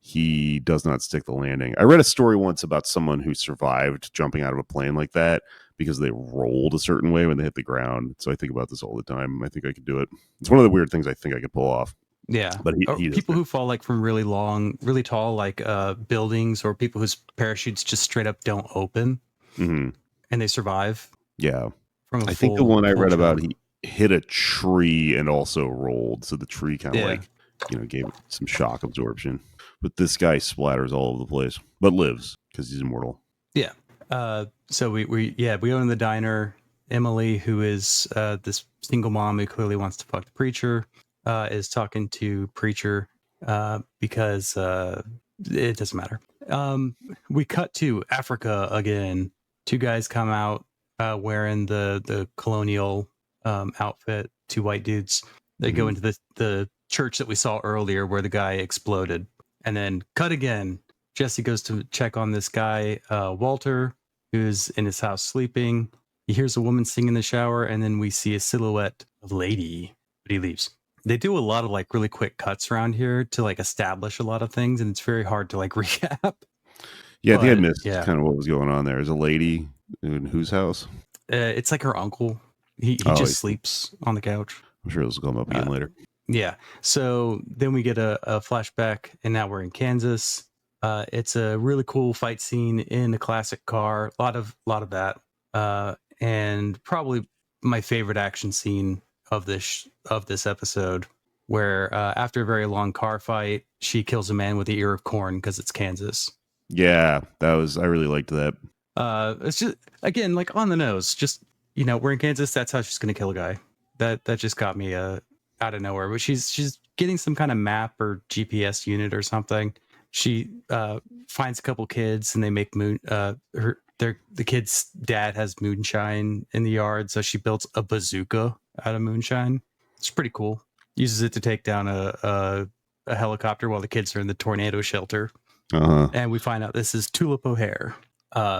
Speaker 3: He does not stick the landing. I read a story once about someone who survived jumping out of a plane like that because they rolled a certain way when they hit the ground. So I think about this all the time. I think I could do it. It's one of the weird things I think I could pull off.
Speaker 2: Yeah,
Speaker 3: but he
Speaker 2: people who fall like from really long, really tall, like buildings, or people whose parachutes just straight up don't open, and they survive.
Speaker 3: Yeah, I think the one I read about, he hit a tree and also rolled, so the tree kind of gave it some shock absorption. But this guy splatters all over the place, but lives because he's immortal.
Speaker 2: Yeah. So we go in the diner. Emily, who is this single mom who clearly wants to fuck the preacher, is talking to preacher because it doesn't matter. We cut to Africa again. Two guys come out wearing the colonial outfit. Two white dudes. They go into the church that we saw earlier where the guy exploded. And then cut again. Jesse goes to check on this guy, Walter, who's in his house sleeping. He hears a woman sing in the shower, and then we see a silhouette of a lady, but he leaves. They do a lot of like really quick cuts around here to like establish a lot of things, and it's very hard to like recap.
Speaker 3: Yeah, I think I missed kind of what was going on there. There's a lady in whose house?
Speaker 2: It's like her uncle. He just sleeps on the couch.
Speaker 3: I'm sure this will come up again later.
Speaker 2: Yeah. So then we get a flashback, and now we're in Kansas. It's a really cool fight scene in a classic car. A lot of that. And probably my favorite action scene of this episode, where after a very long car fight, she kills a man with the ear of corn because it's Kansas.
Speaker 3: Yeah, I really liked that.
Speaker 2: It's just, again, like on the nose. Just, we're in Kansas. That's how she's gonna kill a guy. That just got me out of nowhere. But she's getting some kind of map or GPS unit or something. She finds a couple kids, and they make the kid's dad has moonshine in the yard, so she builds a bazooka out of moonshine. It's pretty cool. Uses it to take down a helicopter while the kids are in the tornado shelter. And we find out this is Tulip O'Hare,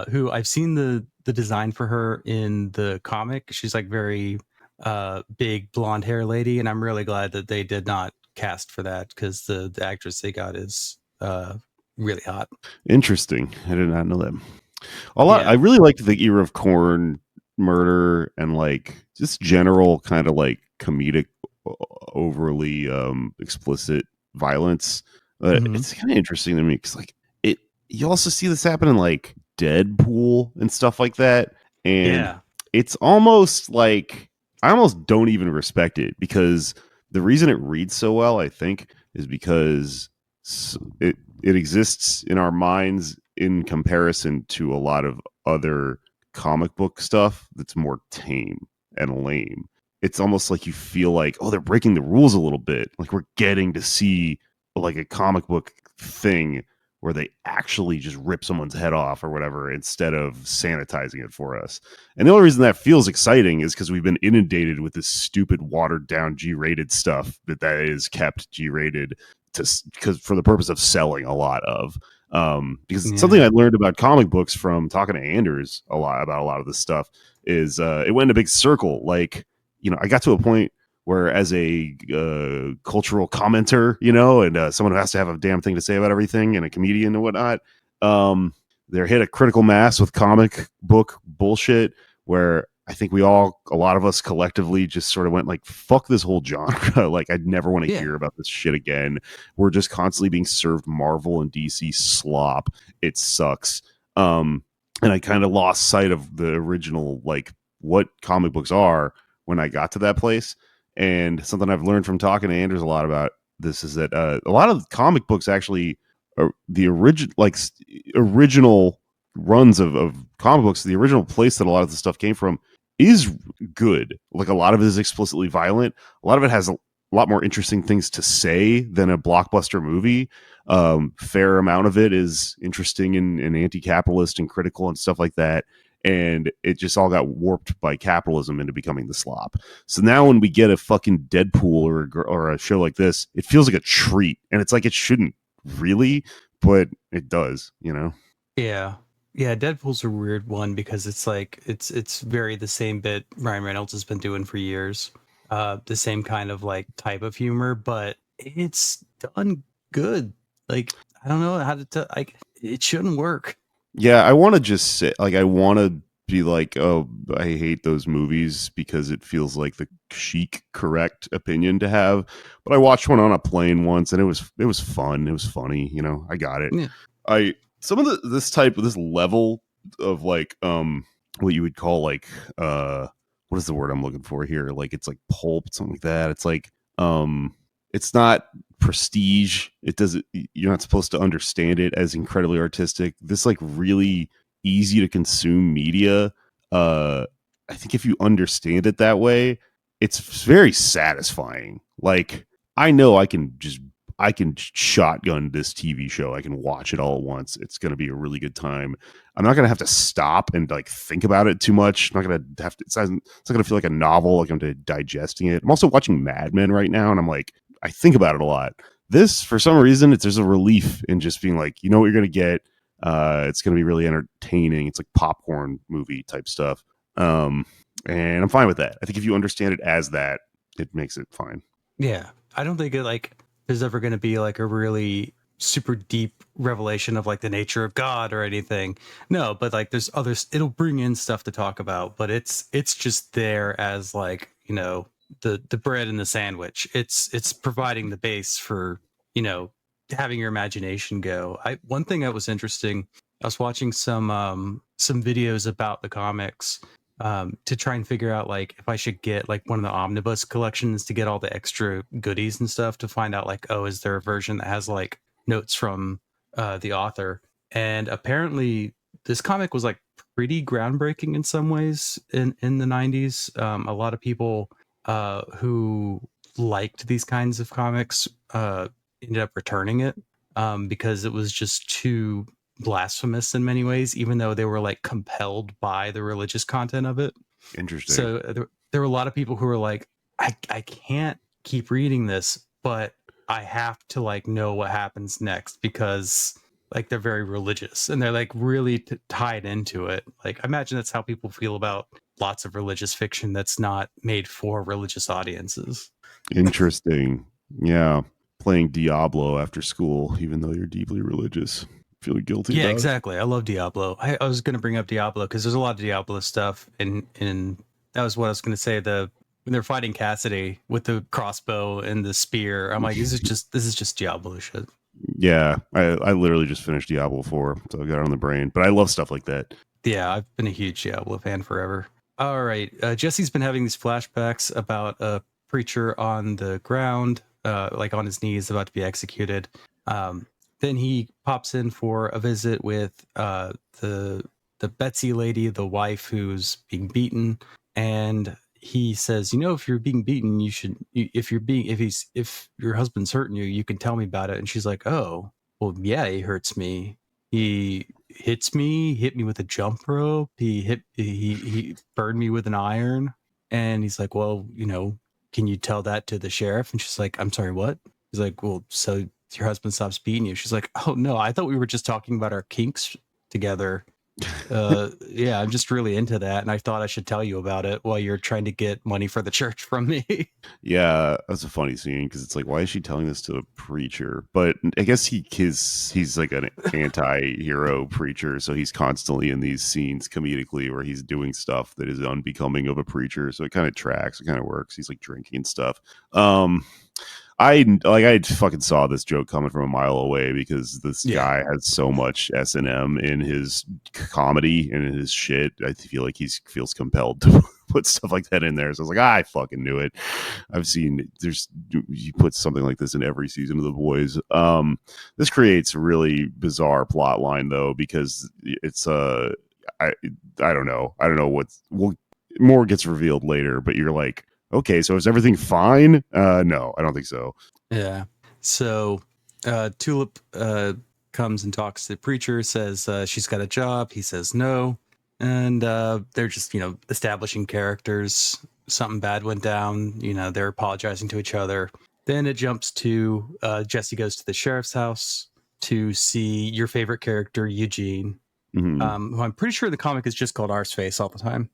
Speaker 2: who I've seen the design for her in the comic. She's like very big blonde hair lady, and I'm really glad that they did not cast for that because the actress they got is really hot.
Speaker 3: Interesting. I did not know that. A lot.
Speaker 2: Yeah.
Speaker 3: I really liked the Ear of Corn murder and like just general kind of like comedic, overly explicit violence.
Speaker 2: Mhm.
Speaker 3: It's kind of interesting to me because like it. You also see this happen in like Deadpool and stuff like that, and
Speaker 2: Yeah.
Speaker 3: it's almost like I almost don't even respect it because the reason it reads so well, I think, is because it exists in our minds in comparison to a lot of other comic book stuff that's more tame and lame. It's almost like you feel like, oh, they're breaking the rules a little bit. Like we're getting to see like a comic book thing where they actually just rip someone's head off or whatever instead of sanitizing it for us. And the only reason that feels exciting is because we've been inundated with this stupid watered down G-rated stuff that is kept G-rated because for the purpose of selling a lot of. Because something
Speaker 2: Yeah.
Speaker 3: I learned about comic books from talking to Anders a lot about a lot of this stuff is it went in a big circle. Like, I got to a point where as a cultural commenter, and someone who has to have a damn thing to say about everything and a comedian and whatnot, they're hit a critical mass with comic book bullshit where I think a lot of us collectively just sort of went like, fuck this whole genre. Like, I'd never want to
Speaker 2: Yeah.
Speaker 3: hear about this shit again. We're just constantly being served Marvel and DC slop. It sucks. And I kind of lost sight of the original, like, what comic books are when I got to that place. And something I've learned from talking to Anders a lot about this is that a lot of comic books actually are the original runs of comic books. The original place that a lot of the stuff came from is good. Like a lot of it is explicitly violent. A lot of it has a lot more interesting things to say than a blockbuster movie. Fair amount of it is interesting and anti-capitalist and critical and stuff like that. And it just all got warped by capitalism into becoming the slop. So now when we get a fucking Deadpool or a show like this, it feels like a treat. And it's like it shouldn't really, but it does,
Speaker 2: Yeah. Yeah, Deadpool's a weird one because it's like it's very the same bit Ryan Reynolds has been doing for years. The same kind of like type of humor, but it's done good. Like I don't know how to tell, like it shouldn't work.
Speaker 3: Yeah, I want to just say, like, I want to be like, oh, I hate those movies because it feels like the chic, correct opinion to have. But I watched one on a plane once, and it was fun. It was funny. I got it.
Speaker 2: Yeah.
Speaker 3: Some of this level of like what you would call like what is the word I'm looking for here? Like it's like pulp, something like that. It's like it's not prestige. It doesn't. You're not supposed to understand it as incredibly artistic. This like really easy to consume media. I think if you understand it that way, it's very satisfying. Like I know I can shotgun this TV show. I can watch it all at once. It's going to be a really good time. I'm not going to have to stop and like think about it too much. I'm not going to have to. It's not going to feel like a novel. Like I'm digesting it. I'm also watching Mad Men right now, and I'm like, I think about it a lot. This, for some reason, there's a relief in just being like, you know what you're going to get. It's going to be really entertaining. It's like popcorn movie type stuff. And I'm fine with that. I think if you understand it as that, it makes it fine.
Speaker 2: Yeah. I don't think it like there's ever going to be like a really super deep revelation of like the nature of God or anything. No, but like there's others, it'll bring in stuff to talk about, but it's just there as like, the bread and the sandwich. It's providing the base for, having your imagination go. One thing that was interesting, I was watching some videos about the comics to try and figure out like if I should get like one of the omnibus collections to get all the extra goodies and stuff to find out like, oh, is there a version that has like notes from the author? And apparently this comic was like pretty groundbreaking in some ways in the 90s. A lot of people who liked these kinds of comics ended up returning it because it was just too blasphemous in many ways, even though they were like compelled by the religious content of it.
Speaker 3: Interesting.
Speaker 2: So there were a lot of people who were like, I can't keep reading this, but I have to like know what happens next because like they're very religious and they're like really tied into it. Like I imagine that's how people feel about lots of religious fiction that's not made for religious audiences.
Speaker 3: Interesting. Yeah. Playing Diablo after school, even though you're deeply religious. feeling guilty.
Speaker 2: Yeah,
Speaker 3: about
Speaker 2: exactly. I love Diablo. I was going to bring up Diablo because there's a lot of Diablo stuff, and that was what I was going to say. When they're fighting Cassidy with the crossbow and the spear, I'm like, this is just Diablo shit.
Speaker 3: Yeah, I literally just finished Diablo 4, so I got it on the brain. But I love stuff like that.
Speaker 2: Yeah, I've been a huge Diablo fan forever. All right, Jesse's been having these flashbacks about a preacher on the ground, like on his knees, about to be executed. Then he pops in for a visit with the Betsy lady, the wife who's being beaten, and he says, if you're being beaten, you should. If your husband's hurting you, you can tell me about it. And she's like, oh, well, yeah, he hurts me. He hit me with a jump rope. He burned me with an iron. And he's like, well, can you tell that to the sheriff? And she's like, I'm sorry, what? He's like, well, so your husband stops beating you. She's like, oh no, I thought we were just talking about our kinks together. Yeah, I'm just really into that, and I thought I should tell you about it while you're trying to get money for the church from me.
Speaker 3: Yeah, that's a funny scene because it's like, why is she telling this to a preacher? But I guess he's like an anti-hero preacher, so he's constantly in these scenes comedically where he's doing stuff that is unbecoming of a preacher. So it kind of tracks, it kind of works. He's like drinking and stuff. I fucking saw this joke coming from a mile away because this guy has so much S&M in his comedy and in his shit. I feel like he feels compelled to put stuff like that in there. So I was like, I fucking knew it. I've seen you put something like this in every season of The Boys. This creates a really bizarre plot line though, because it's I don't know more gets revealed later, but you're like, okay, so is everything fine? No, I don't think so.
Speaker 2: Yeah. So Tulip comes and talks to the preacher, says she's got a job. He says no. And they're just, establishing characters. Something bad went down. They're apologizing to each other. Then it jumps to Jesse goes to the sheriff's house to see your favorite character, Eugene, who I'm pretty sure the comic is just called Arseface all the time.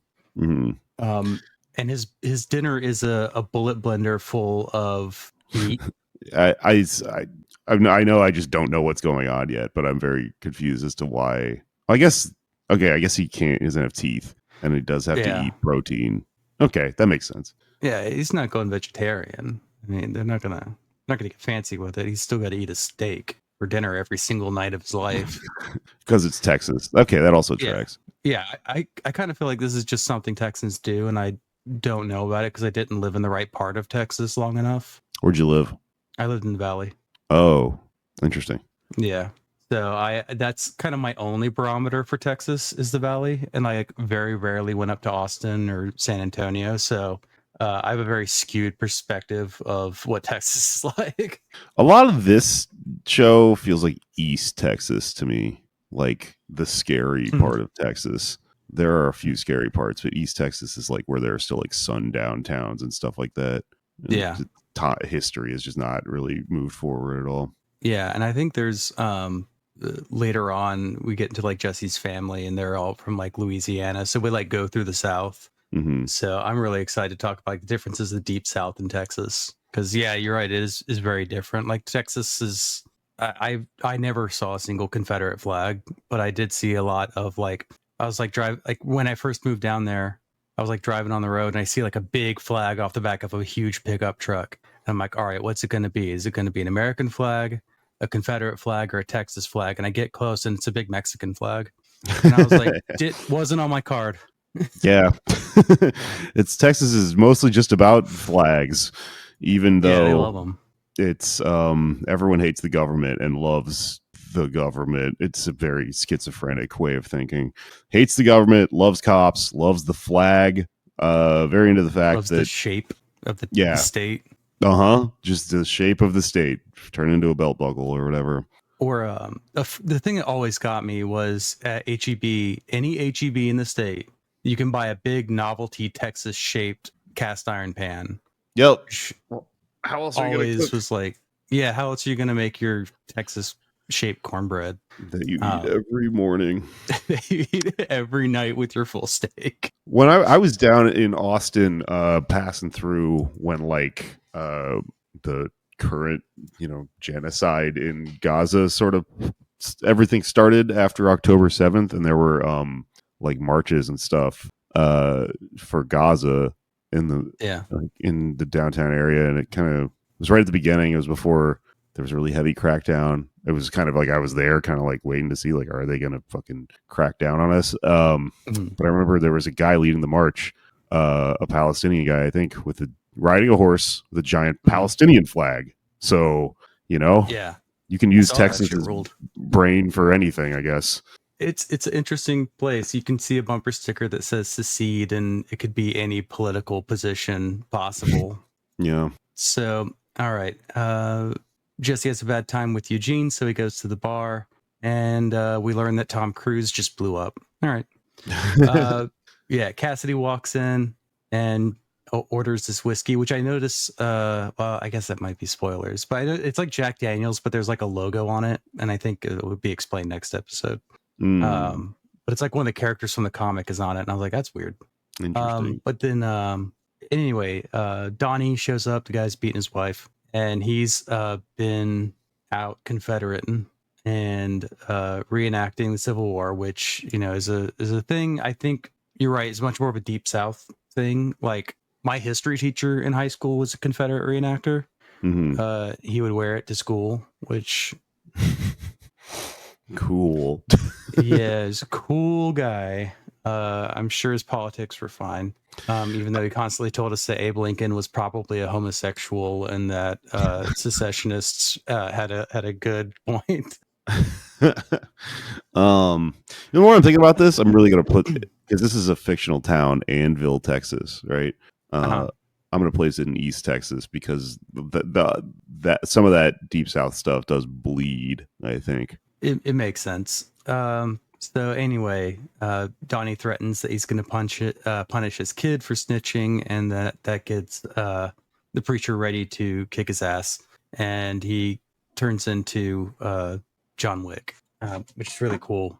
Speaker 2: And his dinner is a bullet blender full of meat.
Speaker 3: I know I just don't know what's going on yet, but I'm very confused as to why. I guess he doesn't have teeth, and he does have to eat protein. Okay, that makes sense.
Speaker 2: Yeah, he's not going vegetarian. I mean, they're not gonna get fancy with it. He's still got to eat a steak for dinner every single night of his life.
Speaker 3: Because it's Texas. Okay, that also tracks.
Speaker 2: Yeah, I kind of feel like this is just something Texans do, and I don't know about it because I didn't live in the right part of Texas long enough.
Speaker 3: Where'd you live?
Speaker 2: I lived in the Valley.
Speaker 3: Oh, interesting.
Speaker 2: Yeah. So that's kind of my only barometer for Texas is the Valley. And I very rarely went up to Austin or San Antonio. So I have a very skewed perspective of what Texas is like.
Speaker 3: A lot of this show feels like East Texas to me, like the scary part of Texas. There are a few scary parts, but East Texas is like where there are still like sundown towns and stuff like that.
Speaker 2: Yeah.
Speaker 3: History has just not really moved forward at all.
Speaker 2: Yeah. And I think there's later on we get into like Jesse's family and they're all from like Louisiana. So we like go through the South. So I'm really excited to talk about like, the differences of the Deep South and Texas. Because yeah, you're right. It is very different. Like Texas is, I never saw a single Confederate flag, but I did see a lot of like, I was like when I first moved down there, I was like driving on the road and I see like a big flag off the back of a huge pickup truck. And I'm like, all right, what's it going to be? Is it going to be an American flag, a Confederate flag, or a Texas flag? And I get close and it's a big Mexican flag. And I was like, it wasn't on my card.
Speaker 3: Yeah. Texas is mostly just about flags, even though
Speaker 2: they love them.
Speaker 3: It's everyone hates the government and loves the government. It's a very schizophrenic way of thinking. Hates the government, loves cops, loves the flag, very into the fact
Speaker 2: loves
Speaker 3: that
Speaker 2: the shape of the state.
Speaker 3: Just the shape of the state turn into a belt buckle or whatever.
Speaker 2: Or the thing that always got me was at HEB, any HEB in the state, you can buy a big novelty Texas shaped cast iron pan.
Speaker 3: Yep. How else are you
Speaker 2: always
Speaker 3: gonna cook?
Speaker 2: was like, yeah, how else are you gonna make your Texas shaped cornbread
Speaker 3: That you eat every morning.
Speaker 2: You eat it every night with your full steak.
Speaker 3: When I was down in Austin, passing through when like the current genocide in Gaza sort of everything started after October 7th, and there were like marches and stuff for Gaza in the downtown area, and it kind of was right at the beginning. It was before there was a really heavy crackdown. It was kind of like I was there, kind of like waiting to see, like, are they gonna fucking crack down on us? But I remember there was a guy leading the march, a Palestinian guy, I think, riding a horse with a giant Palestinian flag. So, you know, you can use Texas's brain for anything, I guess.
Speaker 2: It's an interesting place. You can see a bumper sticker that says secede, and it could be any political position possible.
Speaker 3: Yeah.
Speaker 2: So, all right. Jesse has a bad time with Eugene, so he goes to the bar, and we learn that Tom Cruise just blew up. All right. Yeah, Cassidy walks in and orders this whiskey, which I notice. Well, I guess that might be spoilers, but it's like Jack Daniels, but there's like a logo on it, and I think it would be explained next episode. But it's like one of the characters from the comic is on it, and I was like, that's weird.
Speaker 3: Interesting.
Speaker 2: But then anyway, Donnie shows up. The guy's beating his wife, and he's been out Confederating and reenacting the Civil War, which, you know, is a thing. I think you're right. It's much more of a Deep South thing. Like, my history teacher in high school was a Confederate reenactor. He would wear it to school, which
Speaker 3: cool.
Speaker 2: Yeah, he's a cool guy. I'm sure his politics were fine, even though he constantly told us that Abe Lincoln was probably a homosexual and that secessionists had a good point.
Speaker 3: You know what I'm thinking about this? I'm really gonna put, because this is a fictional town, Annville, Texas, right? I'm gonna place it in East Texas because that some of that Deep South stuff does bleed, I think.
Speaker 2: It makes sense. So anyway, Donnie threatens that he's going to punish his kid for snitching, and that gets the preacher ready to kick his ass, and he turns into John Wick, which is really cool.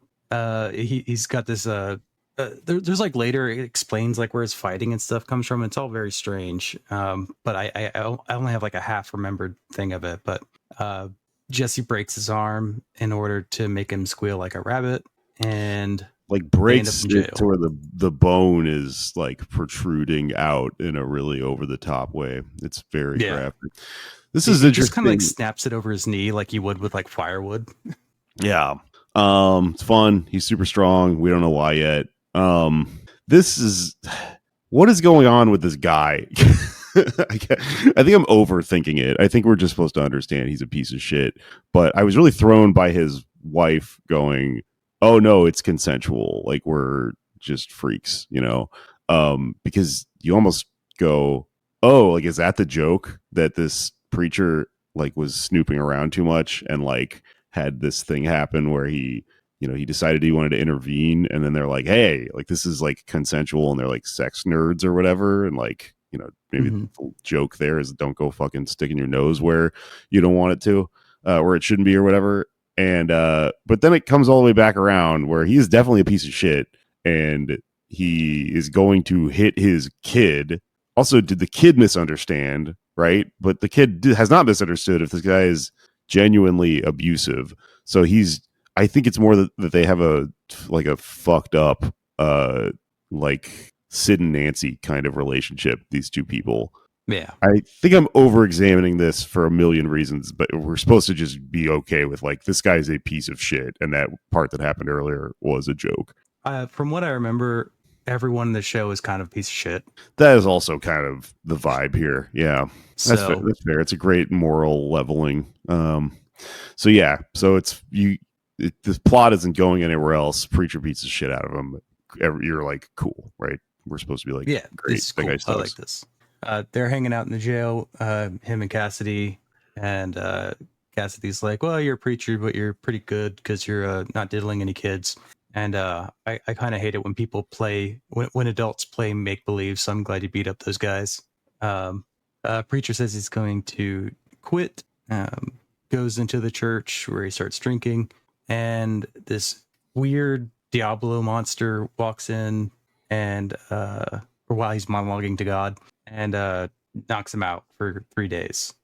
Speaker 2: He's got this. There's like later it explains like where his fighting and stuff comes from. It's all very strange. But I only have like a half remembered thing of it. But Jesse breaks his arm in order to make him squeal like a rabbit, and
Speaker 3: like breaks it to where the bone is like protruding out in a really over the top way. It's very graphic. This is
Speaker 2: just kind of like snaps it over his knee like you would with like firewood.
Speaker 3: Yeah. It's fun. He's super strong. We don't know why yet. This is what is going on with this guy. I think I'm overthinking it. I think we're just supposed to understand he's a piece of shit. But I was really thrown by his wife going, "Oh no, it's consensual. Like, we're just freaks," you know? Because you almost go, "Oh, like, is that the joke that this preacher like was snooping around too much and like had this thing happen where he, you know, he decided he wanted to intervene, and then they're like, hey, like, this is like consensual, and they're like sex nerds or whatever, and like, you know, maybe the joke there is don't go fucking sticking your nose where you don't want it to, where it shouldn't be or whatever." And but then it comes all the way back around where he is definitely a piece of shit, and he is going to hit his kid. Also, did the kid misunderstand? Right, but the kid has not misunderstood if this guy is genuinely abusive. So I think it's more that they have a fucked up like Sid and Nancy kind of relationship, these two people.
Speaker 2: Yeah,
Speaker 3: I think I'm over examining this for a million reasons, but we're supposed to just be okay with like, this guy's a piece of shit, and that part that happened earlier was a joke.
Speaker 2: From what I remember, everyone in the show is kind of a piece of shit.
Speaker 3: That is also kind of the vibe here. Yeah, that's fair. That's fair. It's a great moral leveling. So yeah, so the plot isn't going anywhere else. Preacher beats the shit out of him. You're like, cool, right? We're supposed to be like,
Speaker 2: yeah,
Speaker 3: great.
Speaker 2: This is cool. I like this. They're hanging out in the jail, him and Cassidy, and Cassidy's like, well, you're a preacher, but you're pretty good because you're not diddling any kids. And I kind of hate it when people play, when adults play make-believe, so I'm glad you beat up those guys. Preacher says he's going to quit, goes into the church where he starts drinking, and this weird Diablo monster walks in, and while he's monologuing to God, and knocks him out for 3 days.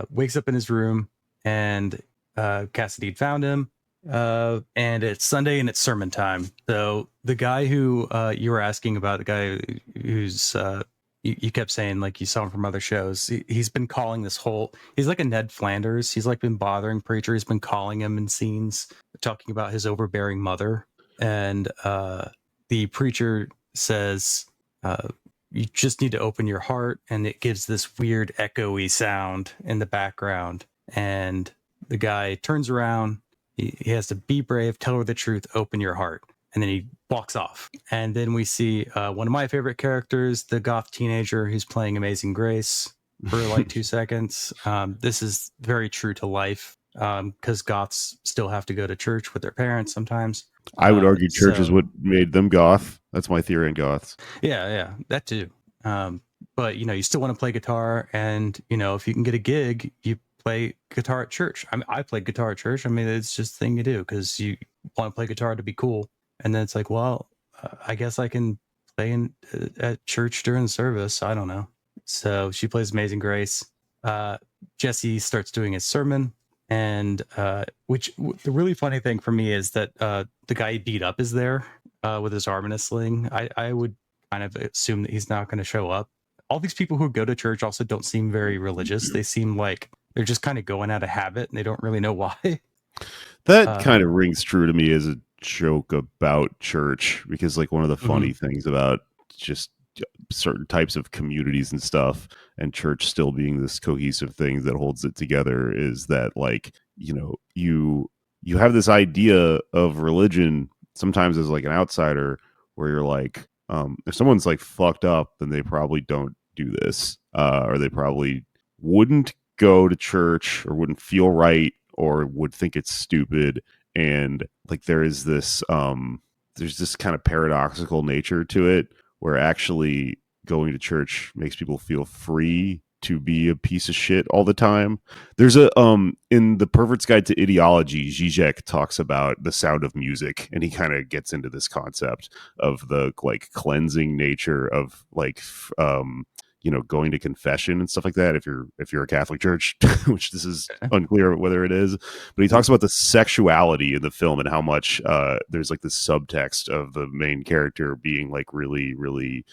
Speaker 2: Wakes up in his room, and Cassidy had found him, And it's Sunday and it's sermon time. So the guy who you were asking about, the guy who's you kept saying like you saw him from other shows. He's been calling this whole. He's like a Ned Flanders. He's like been bothering preacher. He's been calling him in scenes, talking about his overbearing mother. And the preacher says, "You just need to open your heart," and it gives this weird echoey sound in the background. And the guy turns around. He has to be brave, tell her the truth, open your heart. And then he walks off. And then we see one of my favorite characters, the goth teenager who's playing Amazing Grace for like 2 seconds. This is very true to life because goths still have to go to church with their parents sometimes.
Speaker 3: I would argue church is what made them goth. That's my theory on goths.
Speaker 2: Yeah, that too. But, you still want to play guitar. And, if you can get a gig, you play guitar at church. I play guitar at church. It's just a thing you do because you want to play guitar to be cool. And then it's like, well, I guess I can play at church during the service. I don't know. So she plays Amazing Grace. Jesse starts doing his sermon. And the really funny thing for me is that the guy he beat up is there with his arm in a sling. I would kind of assume that he's not going to show up. All these people who go to church also don't seem very religious. They seem like they're just kind of going out of habit and they don't really know why.
Speaker 3: That kind of rings true to me as a joke about church, because like one of the funny things about just certain types of communities and stuff, and church still being this cohesive thing that holds it together, is that like, you have this idea of religion sometimes as like an outsider where you're like, if someone's like fucked up, then they probably don't do this, or they probably wouldn't go to church or wouldn't feel right or would think it's stupid. And like there's this kind of paradoxical nature to it where actually going to church makes people feel free to be a piece of shit all the time. There's a in The Pervert's Guide to Ideology, Zizek talks about the sound of music, and he kind of gets into this concept of the like cleansing nature of like going to confession and stuff like that if you're a Catholic church, which this is unclear whether it is. But he talks about the sexuality in the film and how much there's like this subtext of the main character being like really, really,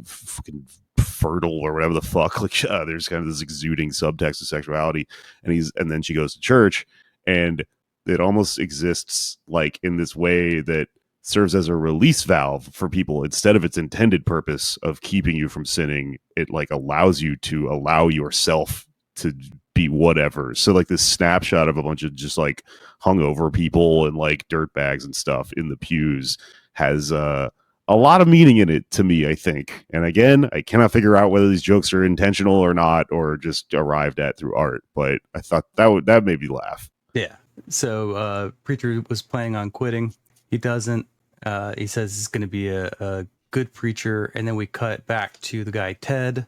Speaker 3: fucking fertile or whatever the fuck. Like there's kind of this exuding subtext of sexuality, and then she goes to church, and it almost exists like in this way that serves as a release valve for people. Instead of its intended purpose of keeping you from sinning, it like allows you to allow yourself to be whatever. So like this snapshot of a bunch of just like hungover people and like dirt bags and stuff in the pews has a lot of meaning in it to me, I think. And again, I cannot figure out whether these jokes are intentional or not, or just arrived at through art, but I thought that made me laugh.
Speaker 2: Yeah. So preacher was planning on quitting. He doesn't. He says he's going to be a good preacher. And then we cut back to the guy, Ted,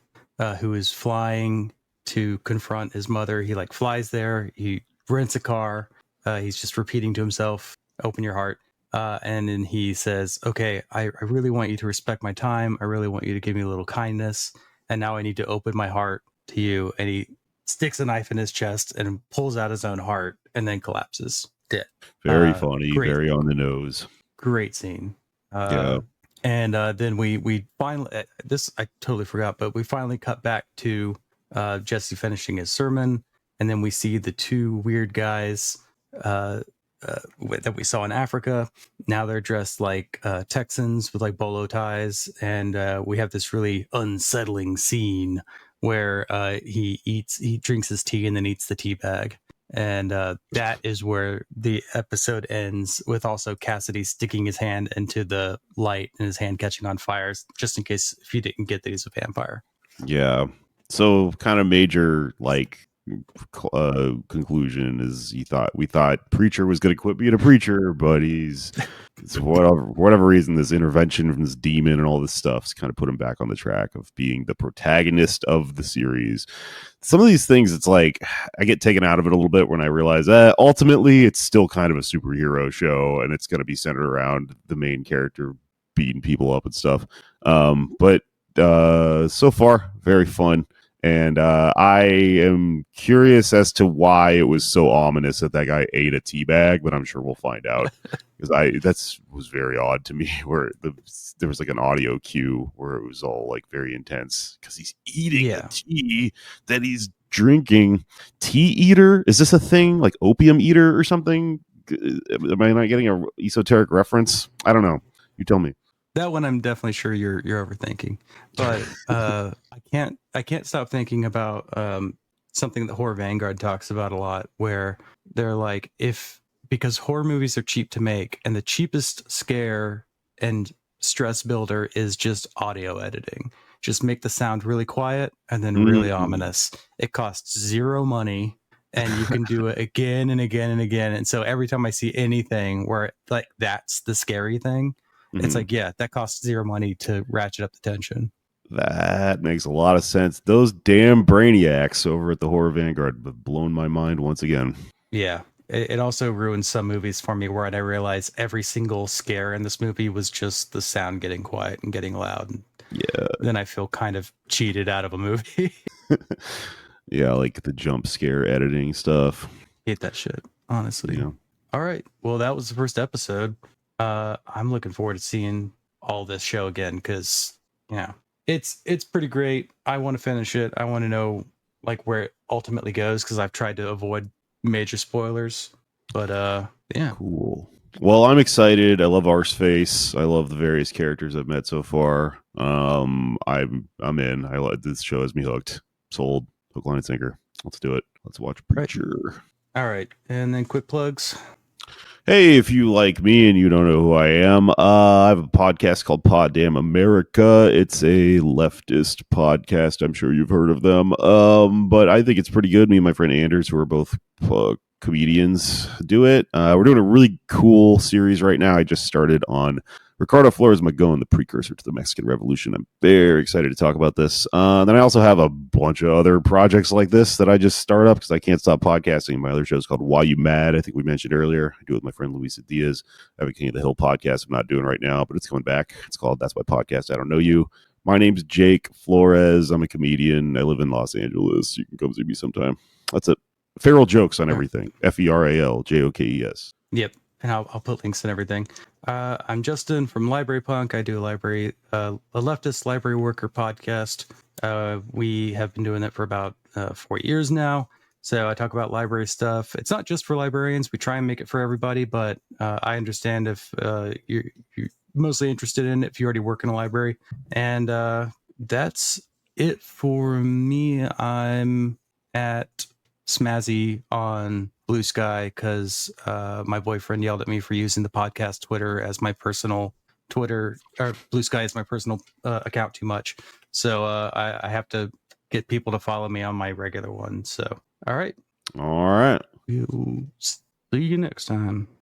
Speaker 2: who is flying to confront his mother. He like flies there. He rents a car. He's just repeating to himself, open your heart. And then he says, okay, I really want you to respect my time. I really want you to give me a little kindness. And now I need to open my heart to you. And he sticks a knife in his chest and pulls out his own heart and then collapses dead.
Speaker 3: Very funny,
Speaker 2: great.
Speaker 3: Very on the nose.
Speaker 2: Great scene.
Speaker 3: Yeah.
Speaker 2: And then we finally, this I totally forgot, but we finally cut back to Jesse finishing his sermon. And then we see the two weird guys that we saw in Africa. Now they're dressed like Texans with like bolo ties. And we have this really unsettling scene where he drinks his tea and then eats the tea bag. And that is where the episode ends, with also Cassidy sticking his hand into the light and his hand catching on fires, just in case if you didn't get that he's a vampire. Yeah.
Speaker 3: So kind of major like conclusion is we thought preacher was going to quit being a preacher, but it's whatever reason, this intervention from this demon and all this stuff's kind of put him back on the track of being the protagonist of the series. Some of these things, it's like I get taken out of it a little bit when I realize ultimately it's still kind of a superhero show and it's going to be centered around the main character beating people up and stuff. But so far, very fun. And I am curious as to why it was so ominous that guy ate a tea bag, but I'm sure we'll find out. Because that's was very odd to me, where there was like an audio cue where it was all like very intense because he's eating the tea that he's drinking. Tea eater? Is this a thing? Like opium eater or something? Am I not getting a esoteric reference? I don't know. You tell me.
Speaker 2: That one I'm definitely sure you're overthinking, but I can't stop thinking about something that Horror Vanguard talks about a lot, where they're like, because horror movies are cheap to make, and the cheapest scare and stress builder is just audio editing. Just make the sound really quiet and then really ominous. It costs zero money, and you can do it again and again and again. And so every time I see anything where like that's the scary thing, it's like, yeah, that costs zero money to ratchet up the tension.
Speaker 3: That makes a lot of sense. Those damn brainiacs over at the Horror Vanguard have blown my mind once again.
Speaker 2: Yeah. It also ruins some movies for me where I realize every single scare in this movie was just the sound getting quiet and getting loud. And
Speaker 3: yeah.
Speaker 2: Then I feel kind of cheated out of a movie.
Speaker 3: Yeah, like the jump scare editing stuff.
Speaker 2: Hate that shit, honestly.
Speaker 3: Yeah.
Speaker 2: All right. Well, that was the first episode. I'm looking forward to seeing all this show again because, yeah, it's pretty great. I want to finish it. I want to know like where it ultimately goes because I've tried to avoid major spoilers. But yeah.
Speaker 3: Cool. Well, I'm excited. I love Arseface. I love the various characters I've met so far. I'm in. This show has me hooked. Sold. Hook, line, and sinker. Let's do it. Let's watch Preacher.
Speaker 2: All right. And then quick plugs.
Speaker 3: Hey, if you like me and you don't know who I am, I have a podcast called Pod Damn America. It's a leftist podcast. I'm sure you've heard of them. But I think it's pretty good. Me and my friend Anders, who are both comedians, do it. We're doing a really cool series right now. I just started on Ricardo Flores Magón, the precursor to the Mexican Revolution. I'm very excited to talk about this. Then I also have a bunch of other projects like this that I just start up because I can't stop podcasting. My other show is called Why You Mad? I think we mentioned earlier. I do it with my friend Luisa Diaz. I have a King of the Hill podcast I'm not doing right now, but it's coming back. It's called That's My Podcast. I Don't Know You. My name's Jake Flores. I'm a comedian. I live in Los Angeles. You can come see me sometime. That's it. Feral jokes on everything. FERALJOKES.
Speaker 2: Yep. And I'll put links and everything. I'm Justin from Library Punk. I do a leftist library worker podcast. We have been doing it for about 4 years now. So I talk about library stuff. It's not just for librarians. We try and make it for everybody, but I understand if you're mostly interested in it if you already work in a library. And that's it for me. I'm at Smazzy on Blue Sky because my boyfriend yelled at me for using the podcast Twitter as my personal Twitter, or Blue Sky as my personal account too much. So I have to get people to follow me on my regular one. So, all right.
Speaker 3: All right.
Speaker 2: We'll see you next time.